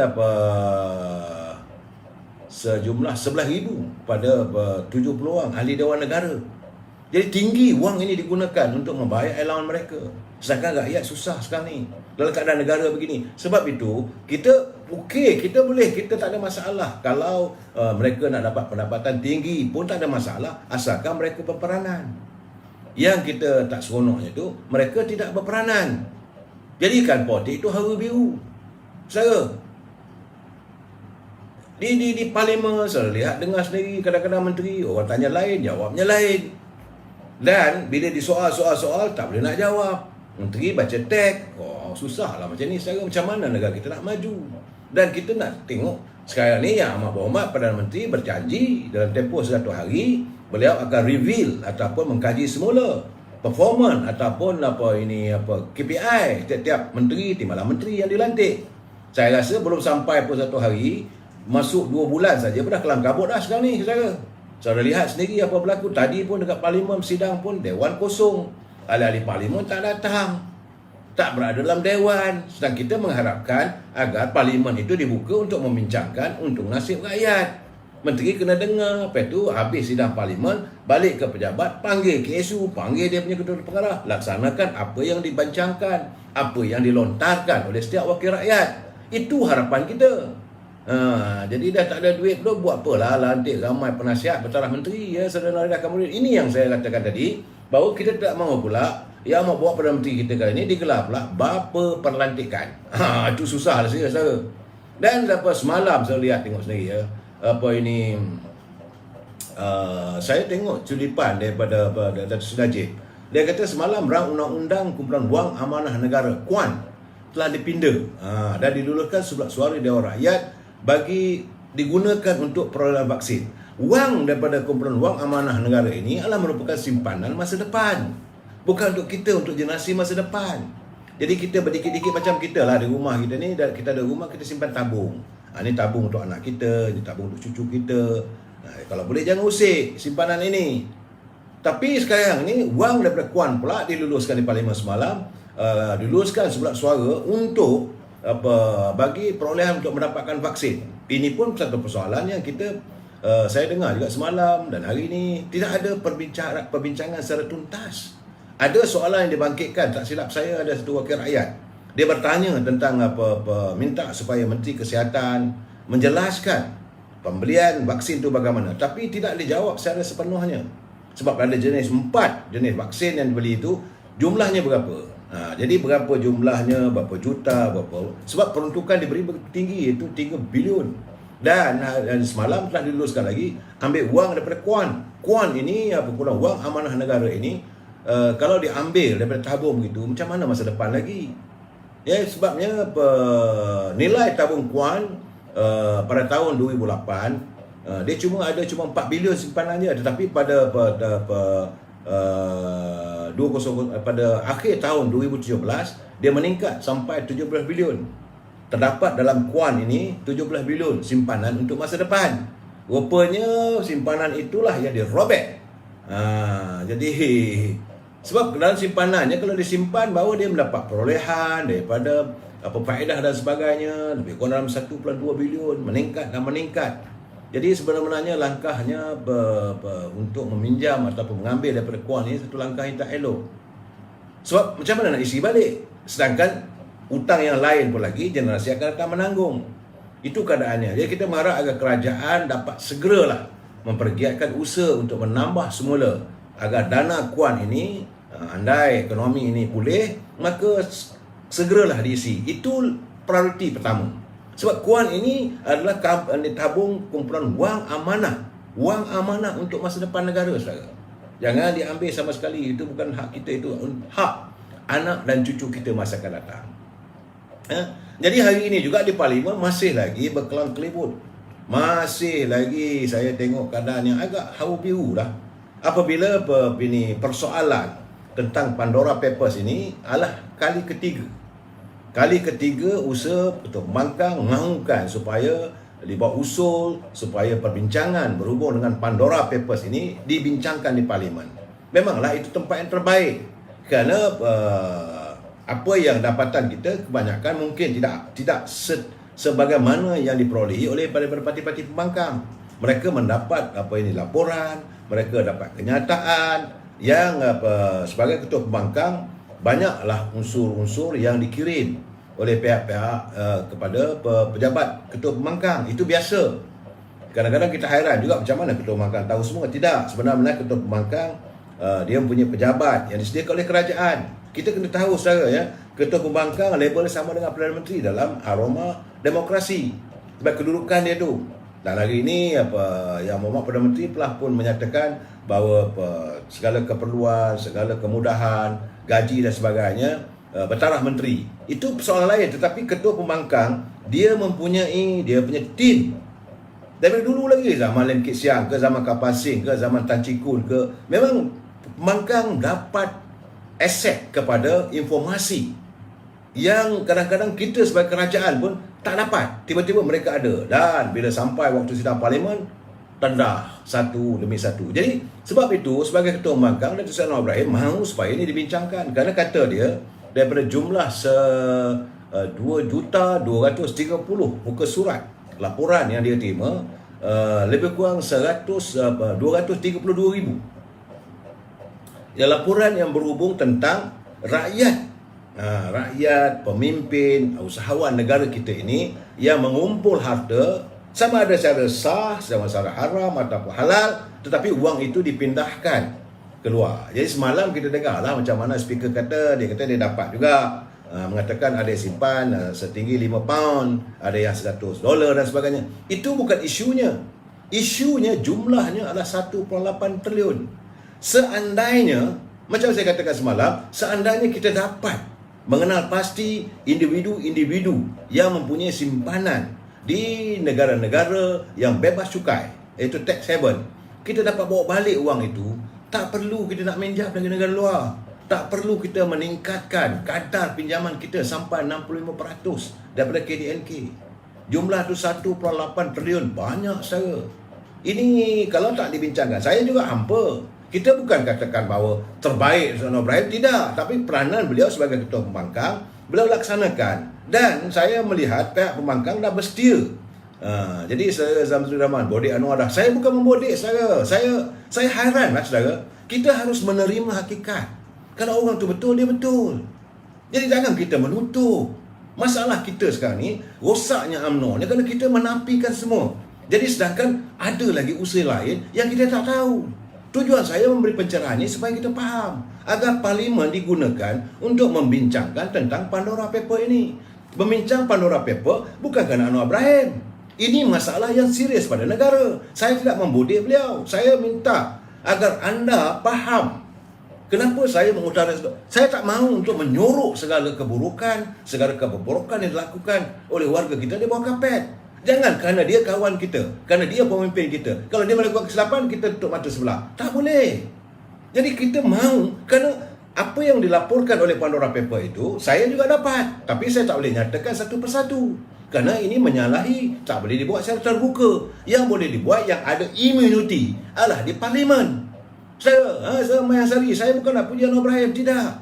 sejumlah 11,000 pada 70 orang ahli Dewan Negara. Jadi tinggi wang ini digunakan untuk membayar allowance mereka. Sedangkan rakyat susah sekarang ni dalam keadaan negara begini. Sebab itu kita kita tak ada masalah kalau mereka nak dapat pendapatan tinggi pun tak ada masalah asalkan mereka berperanan. Yang kita tak seronoknya tu mereka tidak berperanan. Jadikan politik itu hawa biru. Saudara, di parlimen saya lihat dengar sendiri kadang-kadang menteri orang tanya lain, jawabnya lain. Dan bila disoal-soal tak boleh nak jawab. Menteri baca teks. Susahlah macam ni. Sekarang macam mana negara kita nak maju? Dan kita nak tengok sekarang ni Yang Amat Berhormat Perdana Menteri berjanji dalam tempoh 100 hari beliau akan reveal ataupun mengkaji semula performance ataupun KPI tiap-tiap menteri, timbalan menteri yang dilantik. Saya rasa belum sampai pun 1 hari, masuk 2 bulan saja dah kelam kabut dah sekarang ni, saudara. Saudara lihat sendiri apa berlaku. Tadi pun dekat parlimen sidang pun dewan kosong. Ahli-ahli parlimen tak datang, tak berada dalam dewan. Sedang kita mengharapkan agar parlimen itu dibuka untuk membincangkan untung nasib rakyat. Menteri kena dengar. Lepas tu habis sidang parlimen, balik ke pejabat, panggil KSU, panggil dia punya ketua pengarah, laksanakan apa yang dibancangkan, apa yang dilontarkan oleh setiap wakil rakyat. Itu harapan kita. Jadi dah tak ada duit pula, buat apalah lantik ramai penasihat bertaraf menteri ya, saudara dah kemudian. Ini yang saya katakan tadi, bahawa kita tak mahu pula yang mau bawa Perdana Menteri kita kali ini digelar pula bapa perlantikan. Itu susah lah saudara. Dan semalam saya lihat tengok sendiri ya, saya tengok culipan daripada Datuk Seri Najib. Dia kata semalam rang undang-undang kumpulan wang amanah negara KUAN telah dipinda dan diluluskan sebelah suara Dewan Rakyat bagi digunakan untuk perolehan vaksin. Wang daripada kumpulan wang amanah negara ini adalah merupakan simpanan masa depan. Bukan untuk kita, untuk generasi masa depan. Jadi kita berdikit-dikit macam kita lah di rumah kita ni, kita ada rumah, kita simpan tabung. Ini tabung untuk anak kita, ini tabung untuk cucu kita. Kalau boleh jangan usik simpanan ini. Tapi sekarang ni wang daripada KUAN pula diluluskan di parlimen semalam, diluluskan sebelah suara untuk bagi perolehan untuk mendapatkan vaksin. Ini pun satu persoalan yang kita saya dengar juga semalam dan hari ini tidak ada perbincangan secara tuntas. Ada soalan yang dibangkitkan, tak silap saya ada satu wakil rakyat. Dia bertanya tentang minta supaya Menteri Kesihatan menjelaskan pembelian vaksin itu bagaimana, tapi tidak dijawab secara sepenuhnya. Sebab ada jenis 4 jenis vaksin yang dibeli itu, jumlahnya berapa? Jadi berapa jumlahnya, berapa juta, berapa. Sebab peruntukan diberi tinggi, iaitu 3 bilion. Dan semalam telah diluluskan lagi, ambil wang daripada KUAN. KUAN ini, kumpulan wang amanah negara ini, kalau diambil daripada tabung begitu, macam mana masa depan lagi? Ya, sebabnya nilai tabung KUAN pada tahun 2008, dia ada cuma 4 bilion simpanannya, tetapi pada pada akhir tahun 2017 dia meningkat sampai 17 bilion. Terdapat dalam KUAN ini 17 bilion simpanan untuk masa depan. Rupanya simpanan itulah yang dirobek. Jadi sebab dalam simpanannya kalau disimpan bahawa dia mendapat perolehan daripada faedah dan sebagainya, lebih kurang dalam 1.2 bilion, meningkat dan meningkat. Jadi sebenarnya langkahnya untuk meminjam ataupun mengambil daripada KUAN ini satu langkah yang tak elok. Sebab macam mana nak isi balik? Sedangkan hutang yang lain pun lagi generasi akan datang menanggung. Itu keadaannya. Jadi kita mengharap agar kerajaan dapat segeralah mempergiatkan usaha untuk menambah semula agar dana KUAN ini, andai ekonomi ini pulih, maka segeralah diisi. Itu prioriti pertama. Sebab KUAN ini adalah tabung kumpulan wang amanah. Wang amanah untuk masa depan negara, saudara. Jangan diambil sama sekali. Itu bukan hak kita, itu hak anak dan cucu kita masa akan datang. Jadi hari ini juga di parlimen masih lagi berkelang kelibut. Masih lagi saya tengok keadaan yang agak hawa biru dah. Apabila persoalan tentang Pandora Papers ini adalah kali ketiga. Kali ketiga usaha Ketua Pembangkang mahukan supaya dibuat usul supaya perbincangan berhubung dengan Pandora Papers ini dibincangkan di Parlimen. Memanglah itu tempat yang terbaik kerana apa yang dapatan kita kebanyakan mungkin tidak sebagaimana yang diperolehi oleh parti-parti pembangkang. Mereka mendapat laporan, mereka dapat kenyataan yang sebagai ketua pembangkang banyaklah unsur-unsur yang dikirim oleh pihak-pihak kepada pejabat ketua pembangkang. Itu biasa. Kadang-kadang kita hairan juga macam mana ketua pembangkang tahu semua. Tidak, sebenarnya ketua pembangkang dia mempunyai pejabat yang disediakan oleh kerajaan. Kita kena tahu saudara ya, ketua pembangkang label sama dengan Perdana Menteri dalam aroma demokrasi. Sebab kedudukan dia tu. Dan hari ini yang Mohd Perdana Menteri telah pun menyatakan bahawa segala keperluan, segala kemudahan, gaji dan sebagainya bertaraf menteri. Itu persoalan lain, tetapi ketua pembangkang dia mempunyai dia punya tim. Dari dulu lagi zaman Lim Kit Siang ke zaman Kapal Singh ke zaman Tan Chee Koon ke, memang pembangkang dapat aset kepada informasi yang kadang-kadang kita sebagai kerajaan pun tak dapat. Tiba-tiba mereka ada. Dan bila sampai waktu sidang Parlimen, tendah satu demi satu. Jadi sebab itu sebagai ketua pembangkang Datuk Seri Anwar Ibrahim mahu supaya ini dibincangkan. Kerana kata dia daripada jumlah 2,230 muka surat laporan yang dia terima, lebih kurang 232,000 ya laporan yang berhubung tentang rakyat, pemimpin, usahawan negara kita ini yang mengumpul harta, sama ada secara sah, sama secara haram ataupun halal, tetapi uang itu dipindahkan keluar. Jadi semalam kita dengar lah macam mana speaker kata, dia kata dia dapat juga, mengatakan ada yang simpan setinggi 5 pound, ada yang $100 dan sebagainya. Itu bukan isunya. Isunya jumlahnya adalah 1.8 triliun. Seandainya, macam saya katakan semalam, seandainya kita dapat mengenal pasti individu-individu yang mempunyai simpanan di negara-negara yang bebas cukai, iaitu tax haven, kita dapat bawa balik uang itu. Tak perlu kita nak minjam dari negara luar. Tak perlu kita meningkatkan kadar pinjaman kita sampai 65% daripada KDNK. Jumlah itu 1.8 triliun, banyak saya. Ini kalau tak dibincangkan, saya juga hampa. Kita bukan katakan bahawa terbaik Anwar Ibrahim, tidak. Tapi peranan beliau sebagai ketua pembangkang, beliau laksanakan. Dan saya melihat pihak pembangkang dah bersedia. Jadi saya Zamzul Rahman, bodek Anwar dah. Saya bukan membodek saudara. Saya hairan lah saudara. Kita harus menerima hakikat. Kalau orang tu betul, dia betul. Jadi jangan kita menutup. Masalah kita sekarang ni, rosaknya UMNO ni kerana kita menafikan semua. Jadi sedangkan ada lagi usaha lain yang kita tak tahu. Tujuan saya memberi pencerahan ini supaya kita faham, agar Parlimen digunakan untuk membincangkan tentang Pandora Paper ini. Membincang Pandora Paper bukan kerana Anwar Ibrahim. Ini masalah yang serius pada negara. Saya tidak membodek beliau. Saya minta agar anda faham kenapa saya mengutarakan. Saya tak mahu untuk menyorok segala keburukan, segala kebobrokan yang dilakukan oleh warga kita di bawah kapet. Jangan kerana dia kawan kita, kerana dia pemimpin kita. Kalau dia melakukan kesilapan, kita tutup mata sebelah. Tak boleh. Jadi kita mahu, kerana apa yang dilaporkan oleh Pandora Paper itu, saya juga dapat. Tapi saya tak boleh nyatakan satu persatu. Kerana ini menyalahi, tak boleh dibuat secara terbuka. Yang boleh dibuat, yang ada immunity adalah di Parlimen. Saya Mayasari, saya bukan nak puji Anwar Ibrahim, tidak.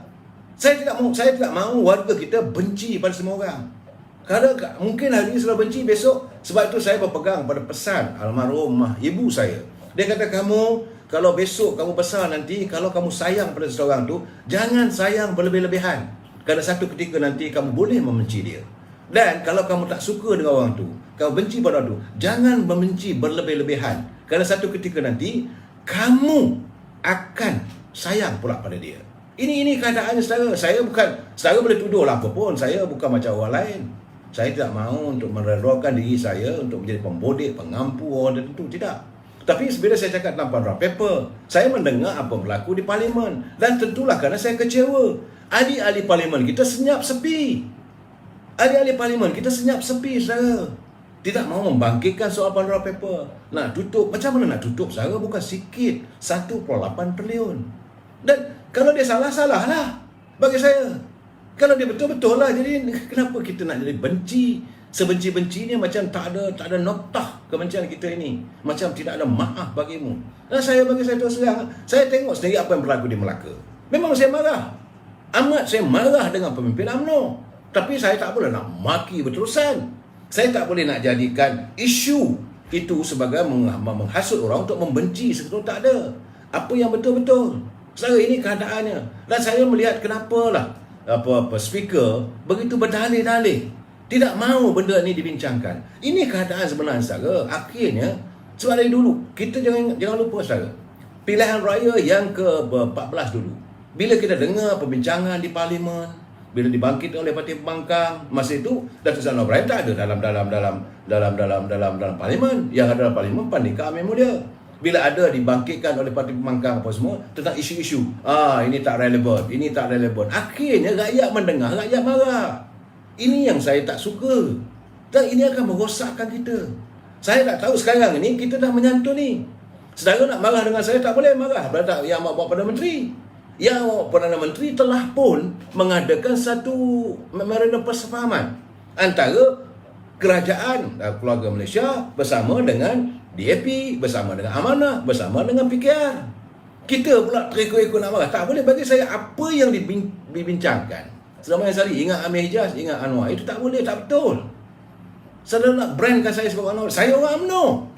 Saya tidak mahu warga kita benci pada semua orang. Kadang mungkin hari ini sudah benci, besok. Sebab itu saya berpegang pada pesan almarhumah ibu saya. Dia kata, kamu kalau besok kamu besar nanti, kalau kamu sayang pada seseorang tu, jangan sayang berlebih-lebihan. Kerana satu ketika nanti kamu boleh membenci dia. Dan kalau kamu tak suka dengan orang tu, kamu benci pada orang tu, jangan membenci berlebih-lebihan. Kerana satu ketika nanti kamu akan sayang pula pada dia. Ini keadaannya saudara. Saudara boleh tuduh lah apa pun. Saya bukan macam orang lain. Saya tidak mahu untuk meredorkan diri saya untuk menjadi pembodek, pengampu orang tertentu. Tidak. Tapi bila saya cakap tentang Pandora Paper, saya mendengar apa berlaku di Parlimen. Dan tentulah kerana saya kecewa. Ahli-ahli Parlimen kita senyap sepi. Ahli-ahli Parlimen kita senyap sepi, saudara. Tidak mahu membangkitkan soal Pandora Paper. Nak tutup, macam mana nak tutup, saudara? Bukan sikit. 1.8 triliun. Dan kalau dia salah, salah lah bagi saya. Kalau dia betul-betul lah. Jadi kenapa kita nak jadi benci? Sebenci-bencinya macam tak ada noktah kebencian kita ini. Macam tidak ada maaf bagimu. Dan bagi saya terus terang, saya tengok sendiri apa yang berlaku di Melaka. Memang saya marah. Amat saya marah dengan pemimpin UMNO. Tapi saya tak boleh nak maki berterusan. Saya tak boleh nak jadikan isu itu sebagai menghasut orang untuk membenci sebetulnya tak ada. Apa yang betul-betul. Sekarang ini keadaannya. Dan saya melihat kenapalah speaker begitu berdalih-dalih. Tidak mahu benda ni dibincangkan. Ini keadaan sebenarnya, saudara. Akhirnya, sebab dari dulu, kita jangan lupa, saudara. Pilihan raya yang ke-14 dulu. Bila kita dengar perbincangan di Parlimen, bila dibangkit oleh Parti Pembangkang, masa itu Datuk Seri Anwar Ibrahim tak ada dalam Parlimen. Yang ada dalam Parlimen Pandika Amir Mulia. Bila ada dibangkitkan oleh Parti Pembangkang apa semua tentang isu-isu, ini tak relevan, ini tak relevan. Akhirnya rakyat mendengar, rakyat marah. Ini yang saya tak suka. Dan ini akan merosakkan kita. Saya tak tahu sekarang ini kita dah menyantun ni. Saudara nak marah dengan saya, tak boleh marah. Berada yang bawa Perdana Menteri. Yang Perdana Menteri telah pun mengadakan satu memorandum persefahaman antara kerajaan keluarga Malaysia bersama dengan DAP, bersama dengan Amanah, bersama dengan PKR. Kita pula terikut-ikut nak marah. Tak boleh. Bagi saya, apa yang dibincangkan selama yang sehari, ingat Amir Hijaz, ingat Anwar, itu tak boleh, tak betul. Saudara nak brandkan saya sebagai Anwar, saya orang UMNO.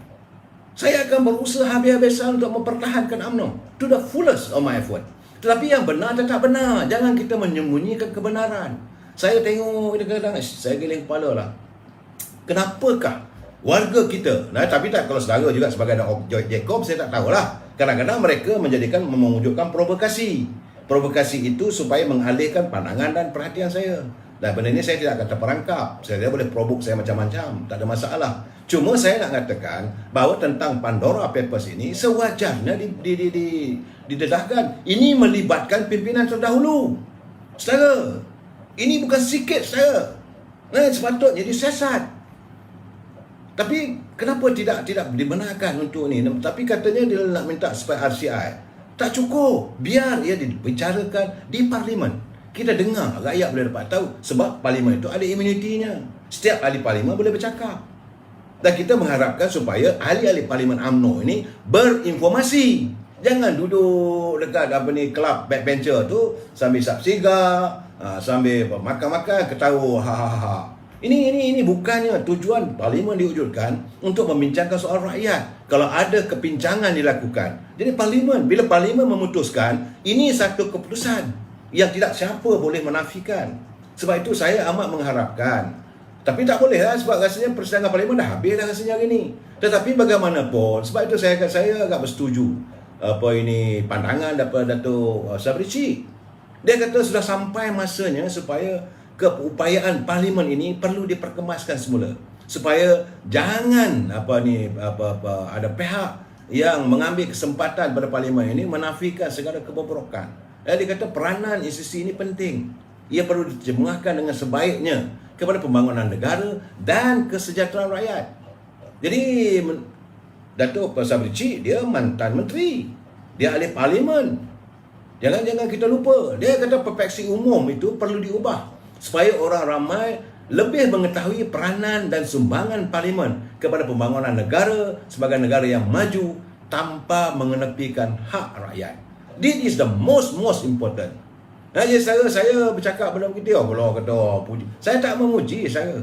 Saya akan berusaha habis-habisan untuk mempertahankan UMNO to the fullest of my effort. Tetapi yang benar tetap benar. Jangan kita menyembunyikan kebenaran. Saya tengok kadang-kadang, saya geleng kepala lah. Kenapakah warga kita, tapi tak, kalau saudara juga sebagai George Jacob, saya tak tahulah. Kadang-kadang mereka mewujudkan provokasi. Provokasi itu supaya mengalihkan pandangan dan perhatian saya. Dan benda ini saya tidak akan terperangkap. Saya boleh provok saya macam-macam. Tak ada masalah. Cuma saya nak katakan bahawa tentang Pandora Papers ini sewajarnya didedahkan. Ini melibatkan pimpinan terdahulu. Saudara, ini bukan sikit, saudara. Sepatutnya disiasat. Tapi kenapa tidak dibenarkan untuk ini? Tapi katanya dia nak minta supaya RCI. Tak cukup. Biar ia dibicarakan di Parlimen. Kita dengar, rakyat boleh dapat tahu. Sebab Parlimen itu ada imunitinya. Setiap ahli Parlimen boleh bercakap. Dan kita mengharapkan supaya ahli-ahli Parlimen UMNO ini berinformasi. Jangan duduk dekat kelab backbencher tu sambil isap sigar, sambil makan-makan, ketawa, ha. Ini bukannya tujuan Parlimen diwujudkan untuk membincangkan soal rakyat. Kalau ada kepincangan dilakukan. Jadi bila Parlimen memutuskan, ini satu keputusan yang tidak siapa boleh menafikan. Sebab itu saya amat mengharapkan. Tapi tak boleh lah, sebab rasanya persidangan Parlimen dah habis dah rasanya hari ini. Tetapi bagaimanapun, sebab itu saya agak bersetuju pandangan daripada Datuk Sabrici. Dia kata sudah sampai masanya supaya keupayaan Parlimen ini perlu diperkemaskan semula, supaya jangan ada pihak yang mengambil kesempatan pada Parlimen ini menafikan segala kebobrokan. Dia kata peranan institusi ini penting. Ia perlu diterjemahkan dengan sebaiknya kepada pembangunan negara dan kesejahteraan rakyat. Jadi Datuk Sabrici dia mantan menteri, dia ahli Parlimen. Jangan kita lupa. Dia kata persepsi umum itu perlu diubah supaya orang ramai lebih mengetahui peranan dan sumbangan Parlimen kepada pembangunan negara sebagai negara yang maju tanpa mengenepikan hak rakyat. This is the most important. Jadi saya bercakap benda begitu, kalau kata puji. Saya tak memuji saya.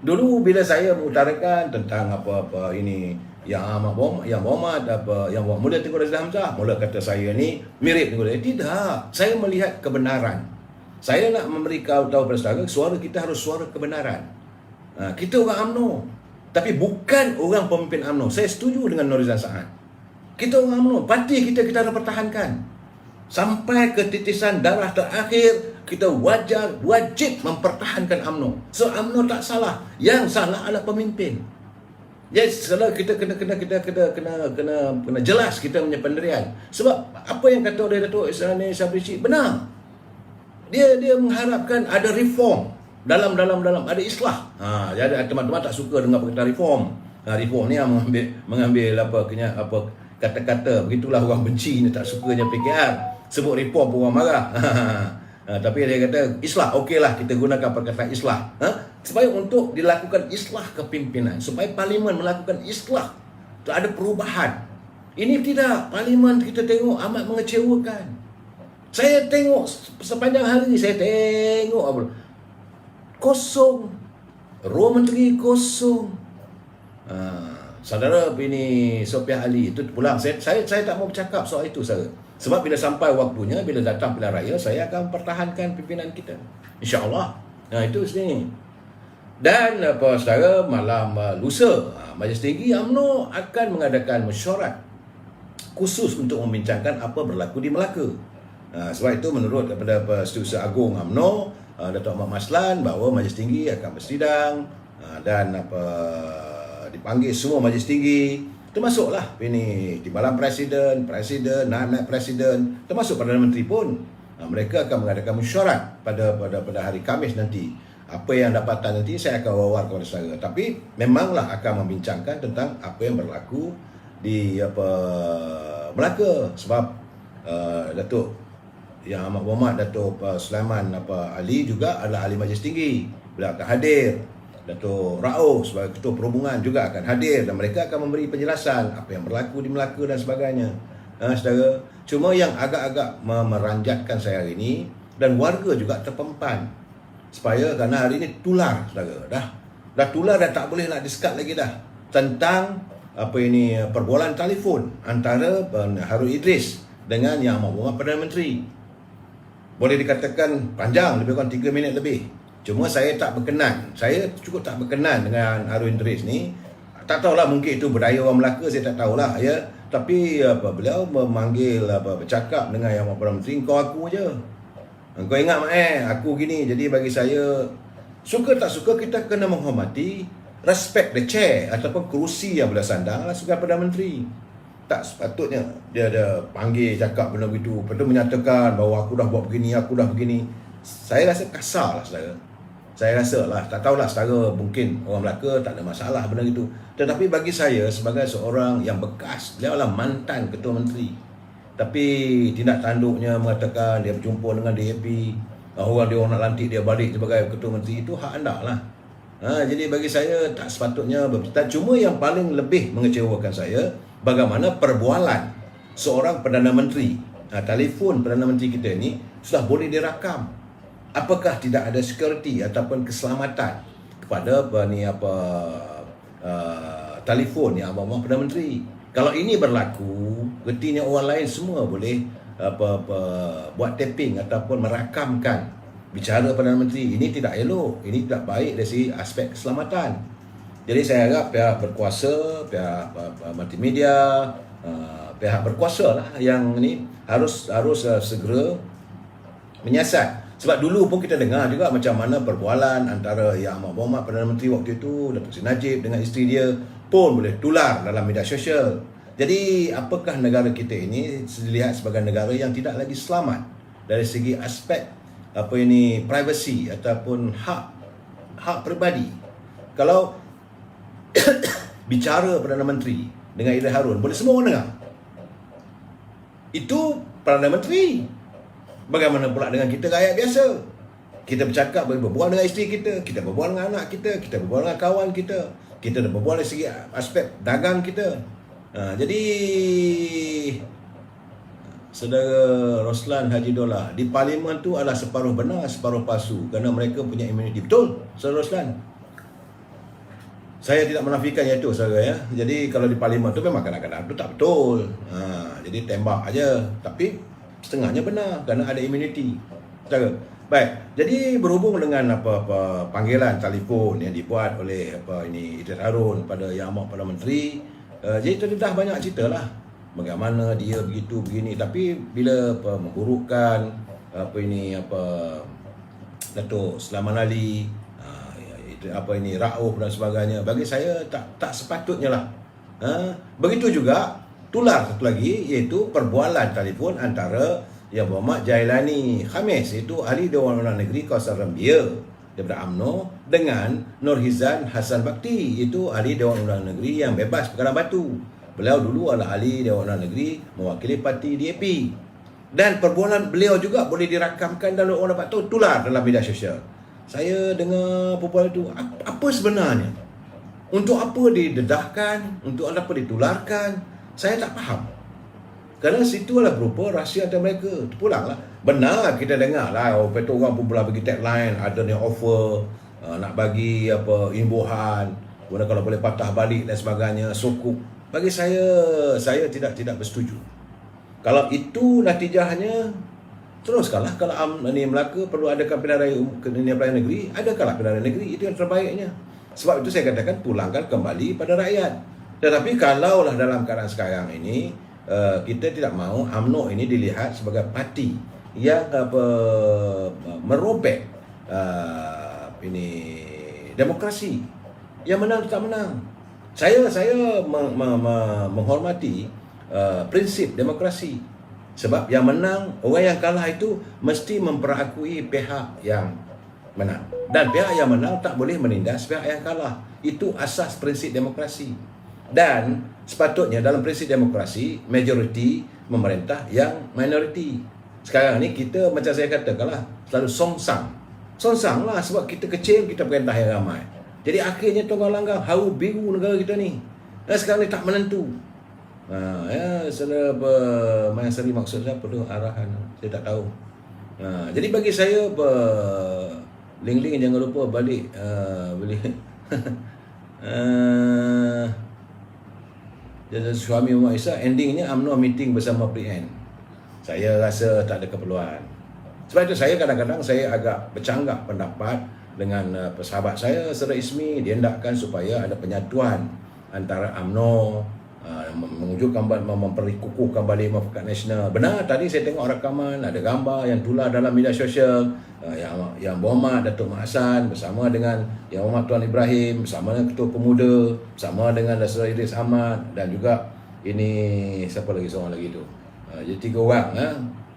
Dulu bila saya mengutarakan tentang apa ini yang Muhammad yang Mulia Tengku Razak Hamzah, mula kata saya ni mirip Tengku Razak. Tidak. Saya melihat kebenaran. Saya nak memberitahu pada saudara, suara kita harus suara kebenaran. Kita orang UMNO, tapi bukan orang pemimpin UMNO. Saya setuju dengan Norizan Saad. Kita orang UMNO, parti kita harus pertahankan. Sampai ke titisan darah terakhir, kita wajib mempertahankan UMNO. So UMNO tak salah, yang salah adalah pemimpin. Jadi kalau kita kena jelas kita punya pendirian. Sebab apa yang kata oleh Datuk Sabrici benar. Dia mengharapkan ada reform dalam ada islah. Jadi teman-teman tak suka dengar perkataan reform. Reform ni yang mengambil kata-kata, begitulah orang benci ni, tak sukanya PKR. Sebut reform pun orang marah. Tapi dia kata islah, okeylah kita gunakan perkataan islah. Supaya untuk dilakukan islah kepimpinan, supaya parlimen melakukan islah, ada perubahan. Ini tidak, parlimen kita tengok amat mengecewakan. Saya tengok sepanjang hari, saya tengok apa? Kosong. Ruang menteri kosong. Saudara ini Sophia Ali itu pulang. Saya tak mau bercakap soal itu, saudara. Sebab bila sampai waktunya, bila datang pilihan raya, saya akan pertahankan pimpinan kita, InsyaAllah. Itu sini. Dan saudara, malam lusa, Majlis Tinggi UMNO akan mengadakan mesyuarat khusus untuk membincangkan apa berlaku di Melaka. Sebab itu menurut kepada Setiausaha Agung UMNO, Datuk Ahmad Maslan, bahawa Majlis Tinggi akan bersidang dan dipanggil semua Majlis Tinggi, termasuklah ini Timbalan Presiden, Naib Presiden, termasuk Perdana Menteri pun. Mereka akan mengadakan mesyuarat pada hari Khamis nanti. Apa yang dapatan nanti saya akan wawar kepada saudara. Tapi memanglah akan membincangkan tentang apa yang berlaku di Melaka. Sebab Datuk Yang Amat Berhormat Datuk Sulaiman Ali juga adalah ahli Majlis Tinggi. Beliau akan hadir. Datuk Rauf sebagai Ketua Perhubungan juga akan hadir dan mereka akan memberi penjelasan apa yang berlaku di Melaka dan sebagainya. Saudara, cuma yang agak-agak meranjatkan saya hari ini, dan warga juga terpempan, supaya kerana hari ini tular, saudara, dah tular dan tak boleh nak diskat lagi dah, tentang perbualan telefon antara Harun Idris dengan Yang Amat Berhormat Perdana Menteri. Boleh dikatakan panjang, lebih kurang 3 minit lebih. Cuma saya tak berkenan. Saya cukup tak berkenan dengan Harun Idris ni. Tak tahulah, mungkin itu budaya orang Melaka, saya tak tahulah ya. Tapi beliau memanggil bercakap dengan Yang Amat Perdana Menteri, kau aku je. Kau ingat mak aku gini. Jadi bagi saya, suka tak suka kita kena menghormati, respect the chair ataupun kerusi yang beliau sandang lah sebagai Perdana Menteri. Tak sepatutnya dia ada panggil cakap benda begitu, lepas tu menyatakan bahawa aku dah buat begini, aku dah begini. Saya rasa kasar lah, saudara. Saya rasa lah, tak tahulah saudara, mungkin orang Melaka tak ada masalah benda itu. Tetapi bagi saya sebagai seorang yang bekas, dia adalah mantan Ketua Menteri, tapi tindak tanduknya mengatakan dia berjumpa dengan DAP, orang nak lantik dia balik sebagai Ketua Menteri, itu hak anda lah. Jadi bagi saya tak sepatutnya berbicara. Cuma yang paling lebih mengecewakan saya, bagaimana perbualan seorang Perdana Menteri. Telefon Perdana Menteri kita ni sudah boleh dirakam. Apakah tidak ada security ataupun keselamatan kepada telefon yang abang-abang Perdana Menteri? Kalau ini berlaku, artinya orang lain semua boleh buat taping ataupun merakamkan bicara Perdana Menteri. Ini tidak elok, ini tidak baik dari segi aspek keselamatan. Jadi saya harap pihak berkuasa, pihak multimedia, pihak berkuasa lah yang ini harus segera menyiasat. Sebab dulu pun kita dengar juga macam mana perbualan antara Yang Amat Berhormat Perdana Menteri waktu itu, Datuk Seri Najib dengan isteri dia pun boleh tular dalam media sosial. Jadi apakah negara kita ini dilihat sebagai negara yang tidak lagi selamat dari segi aspek privacy ataupun hak peribadi. Kalau bicara Perdana Menteri dengan Idris Harun, boleh semua orang dengar. Itu Perdana Menteri. Bagaimana pula dengan kita rakyat biasa? Kita bercakap, berbual dengan isteri kita, kita berbual dengan anak kita, kita berbual dengan kawan kita, kita berbual dari segi aspek dagang kita. Jadi Saudara Roslan Haji Dollah, di parlimen tu adalah separuh benar, separuh palsu, kerana mereka punya imuniti. Betul, Saudara Roslan? Saya tidak menafikan itu, saudara ya. Jadi kalau di parlimen tu memang kadang-kadang tu tak betul. Jadi tembak aja, tapi setengahnya benar kerana ada imuniti. Baik. Jadi berhubung dengan panggilan telefon yang dibuat oleh Idris Harun pada Yang Amat Perdana Menteri, jadi itu dah banyak ceritalah bagaimana dia begitu begini. Tapi bila memburukkan Datuk Sulaiman Ali, Rauf dan sebagainya, bagi saya tak sepatutnya lah. Begitu juga tular satu lagi, iaitu perbualan telefon antara Yang Berhormat Jailani Khamis, iaitu ahli Dewan Undangan Negeri Kawasan Rambia daripada UMNO, dengan Nurhizan Hassan Bakti, iaitu ahli Dewan Undangan Negeri yang bebas perkara batu. Beliau dulu adalah ahli Dewan Undangan Negeri mewakili parti DAP. Dan perbualan beliau juga boleh dirakamkan dan orang dapat tahu, tular dalam media sosial. Saya dengar perbualan itu, apa sebenarnya? Untuk apa didedahkan? Untuk apa ditularkan? Saya tak faham. Kerana situ adalah berupa rahsia antara mereka. Terpulanglah. Benar kita dengar lah, orang pun pula bagi tagline, ada ni offer, nak bagi apa imbuhan, kemudian kalau boleh patah balik dan sebagainya, sukuk. Bagi saya tidak bersetuju. Kalau itu natijahnya, teruskanlah. Kalau ni Melaka perlu adakan pilihan raya pilihan negeri, adakanlah pilihan raya negeri, itu yang terbaiknya. Sebab itu saya katakan pulangkan kembali pada rakyat. Tetapi kalaulah dalam keadaan sekarang ini, kita tidak mahu UMNO ini dilihat sebagai parti yang merobek demokrasi. Yang menang tak menang. Saya menghormati prinsip demokrasi. Sebab yang menang, orang yang kalah itu mesti memperakui pihak yang menang. Dan pihak yang menang tak boleh menindas pihak yang kalah. Itu asas prinsip demokrasi. Dan sepatutnya dalam prinsip demokrasi, majoriti memerintah yang minoriti. Sekarang ni kita macam saya katakanlah, selalu songsang. Songsang lah sebab kita kecil, kita perintah yang ramai. Jadi akhirnya tonggang langgang, haru biru negara kita ni. Dan sekarang ni tak menentu. Saudara Mayang Seri maksud saya perlu arahan, saya tak tahu. Jadi bagi saya Ling jangan lupa balik beli suami Muhammad Isa. Endingnya UMNO meeting bersama PN. Saya rasa tak ada keperluan. Sebab itu saya kadang-kadang saya agak bercanggah pendapat dengan sahabat saya Saudara Ismi. Dia hendakkan supaya ada penyatuan antara UMNO, mewujudkan, memperkukuhkan balik Muafakat Nasional. Benar, tadi saya tengok rakaman, ada gambar yang tular dalam media sosial, yang Muhammad Datuk Mak Hassan bersama dengan Yang Muhammad Tuan Ibrahim, bersama dengan Ketua Pemuda, bersama dengan Saudara Idris Ahmad, dan juga ini siapa lagi, seorang lagi tu, jadi 3 orang.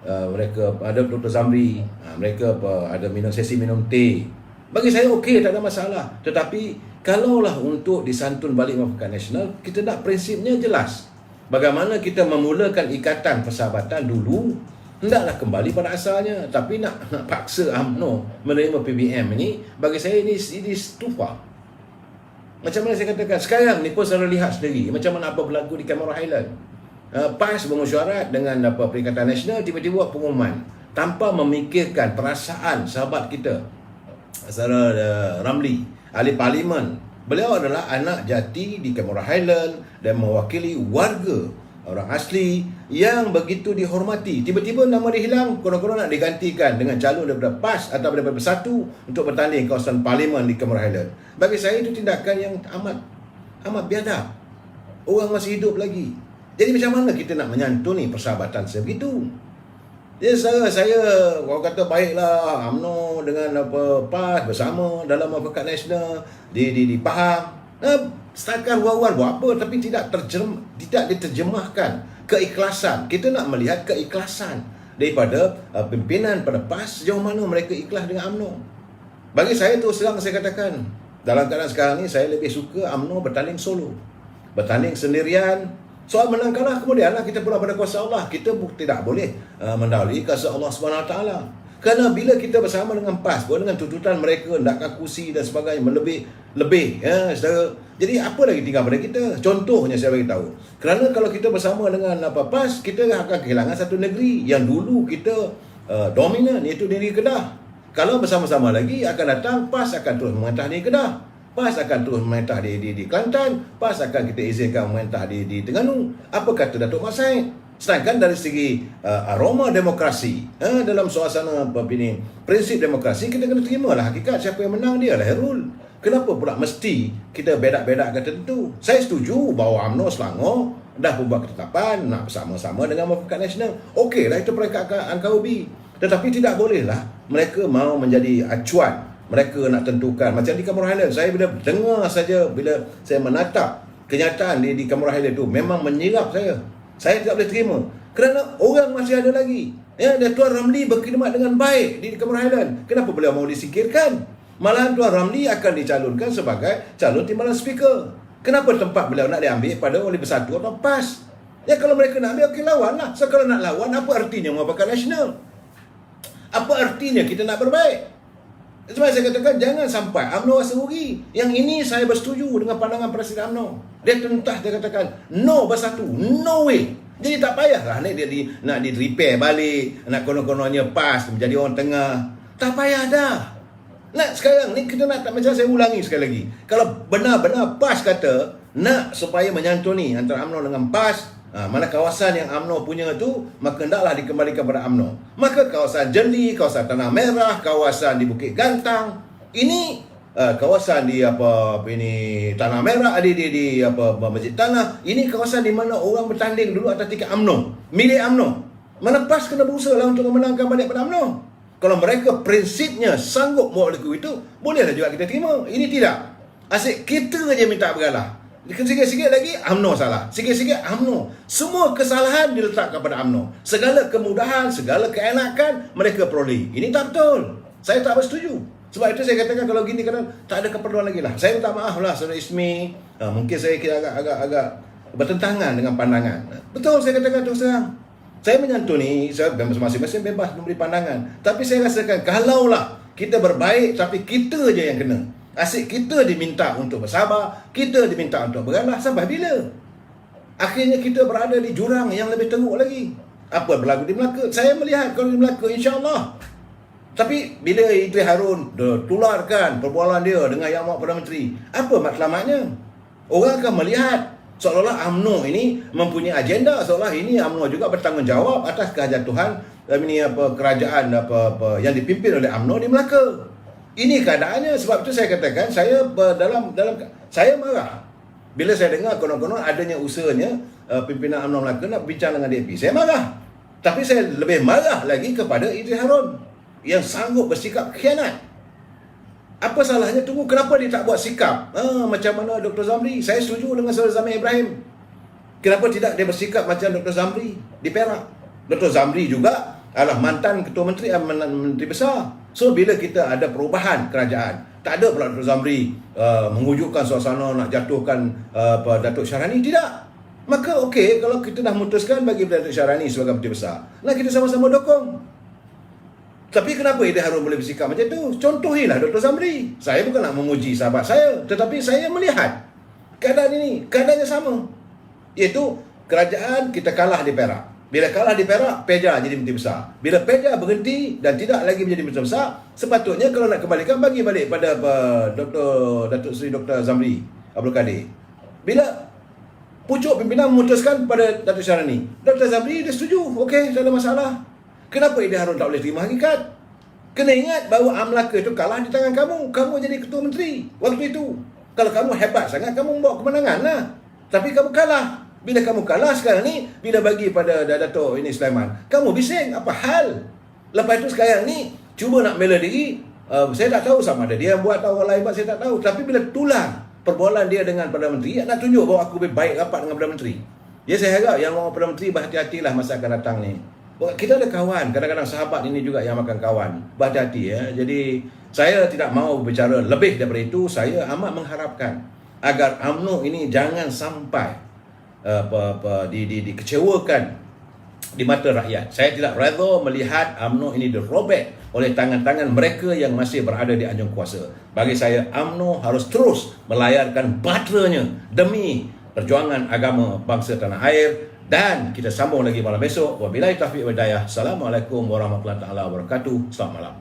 Mereka ada Dr. Zamri, mereka ada sesi minum teh. Bagi saya okey, tak ada masalah. Tetapi kalaulah untuk disantun balik Muafakat Nasional, kita nak prinsipnya jelas. Bagaimana kita memulakan ikatan persahabatan dulu, hendaklah kembali pada asalnya. Tapi nak paksa UMNO menerima PBM ini, bagi saya ini stupa. Macam mana saya katakan, sekarang ni pun saya lihat sendiri macam mana apa berlaku di Cameron Highland. PAS bermesyuarat dengan Perikatan Nasional, tiba-tiba buat pengumuman tanpa memikirkan perasaan sahabat kita Saudara Ramli, ahli parlimen. Beliau adalah anak jati di Cameron Highland dan mewakili warga orang asli yang begitu dihormati. Tiba-tiba nama dia hilang, konon-konon nak digantikan dengan calon daripada PAS atau daripada Bersatu untuk bertanding kawasan parlimen di Cameron Highland. Bagi saya itu tindakan yang amat biadab. Orang masih hidup lagi. Jadi macam mana kita nak menyantuni persahabatan sebegitu? Jadi saya orang kata baiklah UMNO dengan PAS bersama dalam Muafakat Nasional di Pahang. Setakat war-war buat apa, tapi tidak diterjemahkan keikhlasan. Kita nak melihat keikhlasan daripada pimpinan pada PAS, sejauh mana mereka ikhlas dengan UMNO. Bagi saya tu serang saya katakan, dalam keadaan sekarang ni saya lebih suka UMNO bertanding solo, bertanding sendirian. Soal menang kalah kemudianlah kita pulang pada kuasa Allah. Kita tidak boleh mendahului kuasa Allah SWT. Kerana bila kita bersama dengan PAS, dengan tuntutan mereka hendakkan kursi dan sebagainya lebih saudara. Jadi apa lagi tinggal pada kita? Contohnya saya bagi tahu. Kerana kalau kita bersama dengan PAS, kita akan kehilangan satu negeri yang dulu kita dominan, iaitu negeri Kedah. Kalau bersama-sama lagi akan datang PAS akan terus memerintah negeri Kedah. PAS akan terus memerintah di Kelantan, PAS akan kita izinkan memerintah di Terengganu. Apa kata Datuk Mat Said? Sedangkan dari segi aroma demokrasi, dalam suasana prinsip demokrasi, kita kena terimalah hakikat siapa yang menang dia lah Hairul. Kenapa pula mesti kita bedak-bedakkan tertentu? Saya setuju bahawa UMNO Selangor dah membuat ketetapan nak bersama-sama dengan Muafakat Nasional. Okeylah, itu mereka akan ubi. Tetapi tidak bolehlah mereka mahu menjadi acuan. Mereka nak tentukan. Macam di Cameron Highland, saya bila dengar saja, bila saya menatap kenyataan di Cameron Highland itu, memang menyirap saya. Saya tidak boleh terima. Kerana orang masih ada lagi. Dan Tuan Ramli berkhidmat dengan baik di Cameron Highland. Kenapa beliau mahu disingkirkan? Malahan Tuan Ramli akan dicalonkan sebagai calon timbalan speaker. Kenapa tempat beliau nak diambil pada oleh Bersatu atau PAS? Ya kalau mereka nak ambil, okey lawan lah. So kalau nak lawan, apa artinya mengapakan nasional? Apa artinya kita nak berbaik? Sebab saya katakan jangan sampai UMNO rasa rugi. Yang ini saya bersetuju dengan pandangan Presiden UMNO. Dia tuntah, dia katakan no bersatu, no way. Jadi tak payahlah nak di repair balik, nak konon-kononnya PAS menjadi orang tengah. Tak payah dah. Nak sekarang ni kita nak, tak macam saya ulangi sekali lagi. Kalau benar-benar PAS kata nak supaya menyantuni antara UMNO dengan PAS, mana kawasan yang UMNO punya tu, maka hendaklah dikembalikan kepada UMNO. Maka kawasan Jenli, kawasan Tanah Merah, kawasan di Bukit Gantang, ini kawasan di Tanah Merah, di Masjid Tanah, ini kawasan di mana orang bertanding dulu atas tiket UMNO, milik UMNO. Mana PAS kena berusaha lah untuk memenangkan balik pada UMNO. Kalau mereka prinsipnya sanggup buat lagu itu, bolehlah juga kita terima. Ini tidak. Asyik kita je minta bergalah. Sikit-sikit lagi UMNO salah. Sikit-sikit UMNO. Semua kesalahan diletakkan pada UMNO. Segala kemudahan, segala keenakan mereka peroleh. Ini tak betul. Saya tak bersetuju. Sebab itu saya katakan kalau gini kadang tak ada keperluan lagi lah. Saya minta maaf lah Saudara Ismi. Mungkin saya kira agak bertentangan dengan pandangan. Betul saya katakan terus terang. Saya menyantuni, saya masing-masing bebas memberi pandangan. Tapi saya rasakan kalaulah kita berbaik tapi kita je yang kena. Asyik kita diminta untuk bersabar, kita diminta untuk bergalah, sampai bila? Akhirnya kita berada di jurang yang lebih teruk lagi. Apa berlaku di Melaka? Saya melihat kalau di Melaka, insya-Allah. Tapi bila Idris Harun tularkan perbualan dia dengan Yang Amat Perdana Menteri, apa matlamatnya? Orang akan melihat seolah-olah UMNO ini mempunyai agenda, seolah ini UMNO juga bertanggungjawab atas kejatuhan kerajaan yang dipimpin oleh UMNO di Melaka. Ini keadaannya. Sebab itu saya katakan saya saya marah bila saya dengar konon-konon adanya usahanya pimpinan UMNO Melaka nak bincang dengan DAP. Saya marah. Tapi saya lebih marah lagi kepada Idris Harun yang sanggup bersikap khianat. Apa salahnya tunggu, kenapa dia tak buat sikap macam mana Dr. Zamri? Saya setuju dengan Saudara Zamir Ibrahim. Kenapa tidak dia bersikap macam Dr. Zamri di Perak? Dr. Zamri juga adalah mantan Ketua Menteri, Menteri Besar. So bila kita ada perubahan kerajaan, tak ada pula Dr. Zamri mengwujudkan suasana nak jatuhkan Datuk Syarani, tidak. Maka okey, kalau kita dah memutuskan bagi Datuk Syarani sebagai Menteri Besar, nah kita sama-sama dokong. Tapi kenapa Idris Harun boleh bersikap macam tu? Contohilah Dr. Zamri. Saya bukan nak memuji sahabat saya, tetapi saya melihat keadaan ini, keadaannya sama. Iaitu kerajaan kita kalah di Perak. Bila kalah di Perak, Peja jadi Menteri Besar. Bila Peja berhenti dan tidak lagi menjadi Menteri Besar, sepatutnya kalau nak kembalikan, bagi balik pada Datuk Seri Dr. Zamri Abdul Kadir. Bila pucuk pimpinan memutuskan pada Datuk Syarani, Dr. Zamri dia setuju, okey, tak ada masalah. Kenapa Idris Harun tak boleh terima hakikat? Kena ingat bahawa Melaka itu kalah di tangan kamu. Kamu jadi Ketua Menteri waktu itu. Kalau kamu hebat sangat, kamu membawa kemenangan lah. Tapi kamu kalah. Bila kamu kalah sekarang ni, bila bagi pada Dato' ini Sulaiman, kamu bising, apa hal? Lepas itu sekarang ni, cuba nak bela diri. Saya tak tahu sama ada dia yang buat atau orang lain buat, saya tak tahu. Tapi bila tular perbualan dia dengan Perdana Menteri, nak tunjuk bahawa aku lebih baik rapat dengan Perdana Menteri. Ya, saya harap yang orang Perdana Menteri berhati-hatilah masa akan datang ni. Kita ada kawan, kadang-kadang sahabat ini juga yang makan kawan. Berhati-hati ya. Jadi saya tidak mahu berbicara lebih daripada itu. Saya amat mengharapkan agar UMNO ini jangan sampai dikecewakan di mata rakyat. Saya tidak redha melihat UMNO ini dirobek oleh tangan-tangan mereka yang masih berada di anjung kuasa. Bagi saya, UMNO harus terus melayarkan baterainya demi perjuangan agama bangsa tanah air. Dan kita sambung lagi malam besok. Wabillahi taufiq wal hidayah. Assalamualaikum warahmatullahi wabarakatuh. Selamat malam.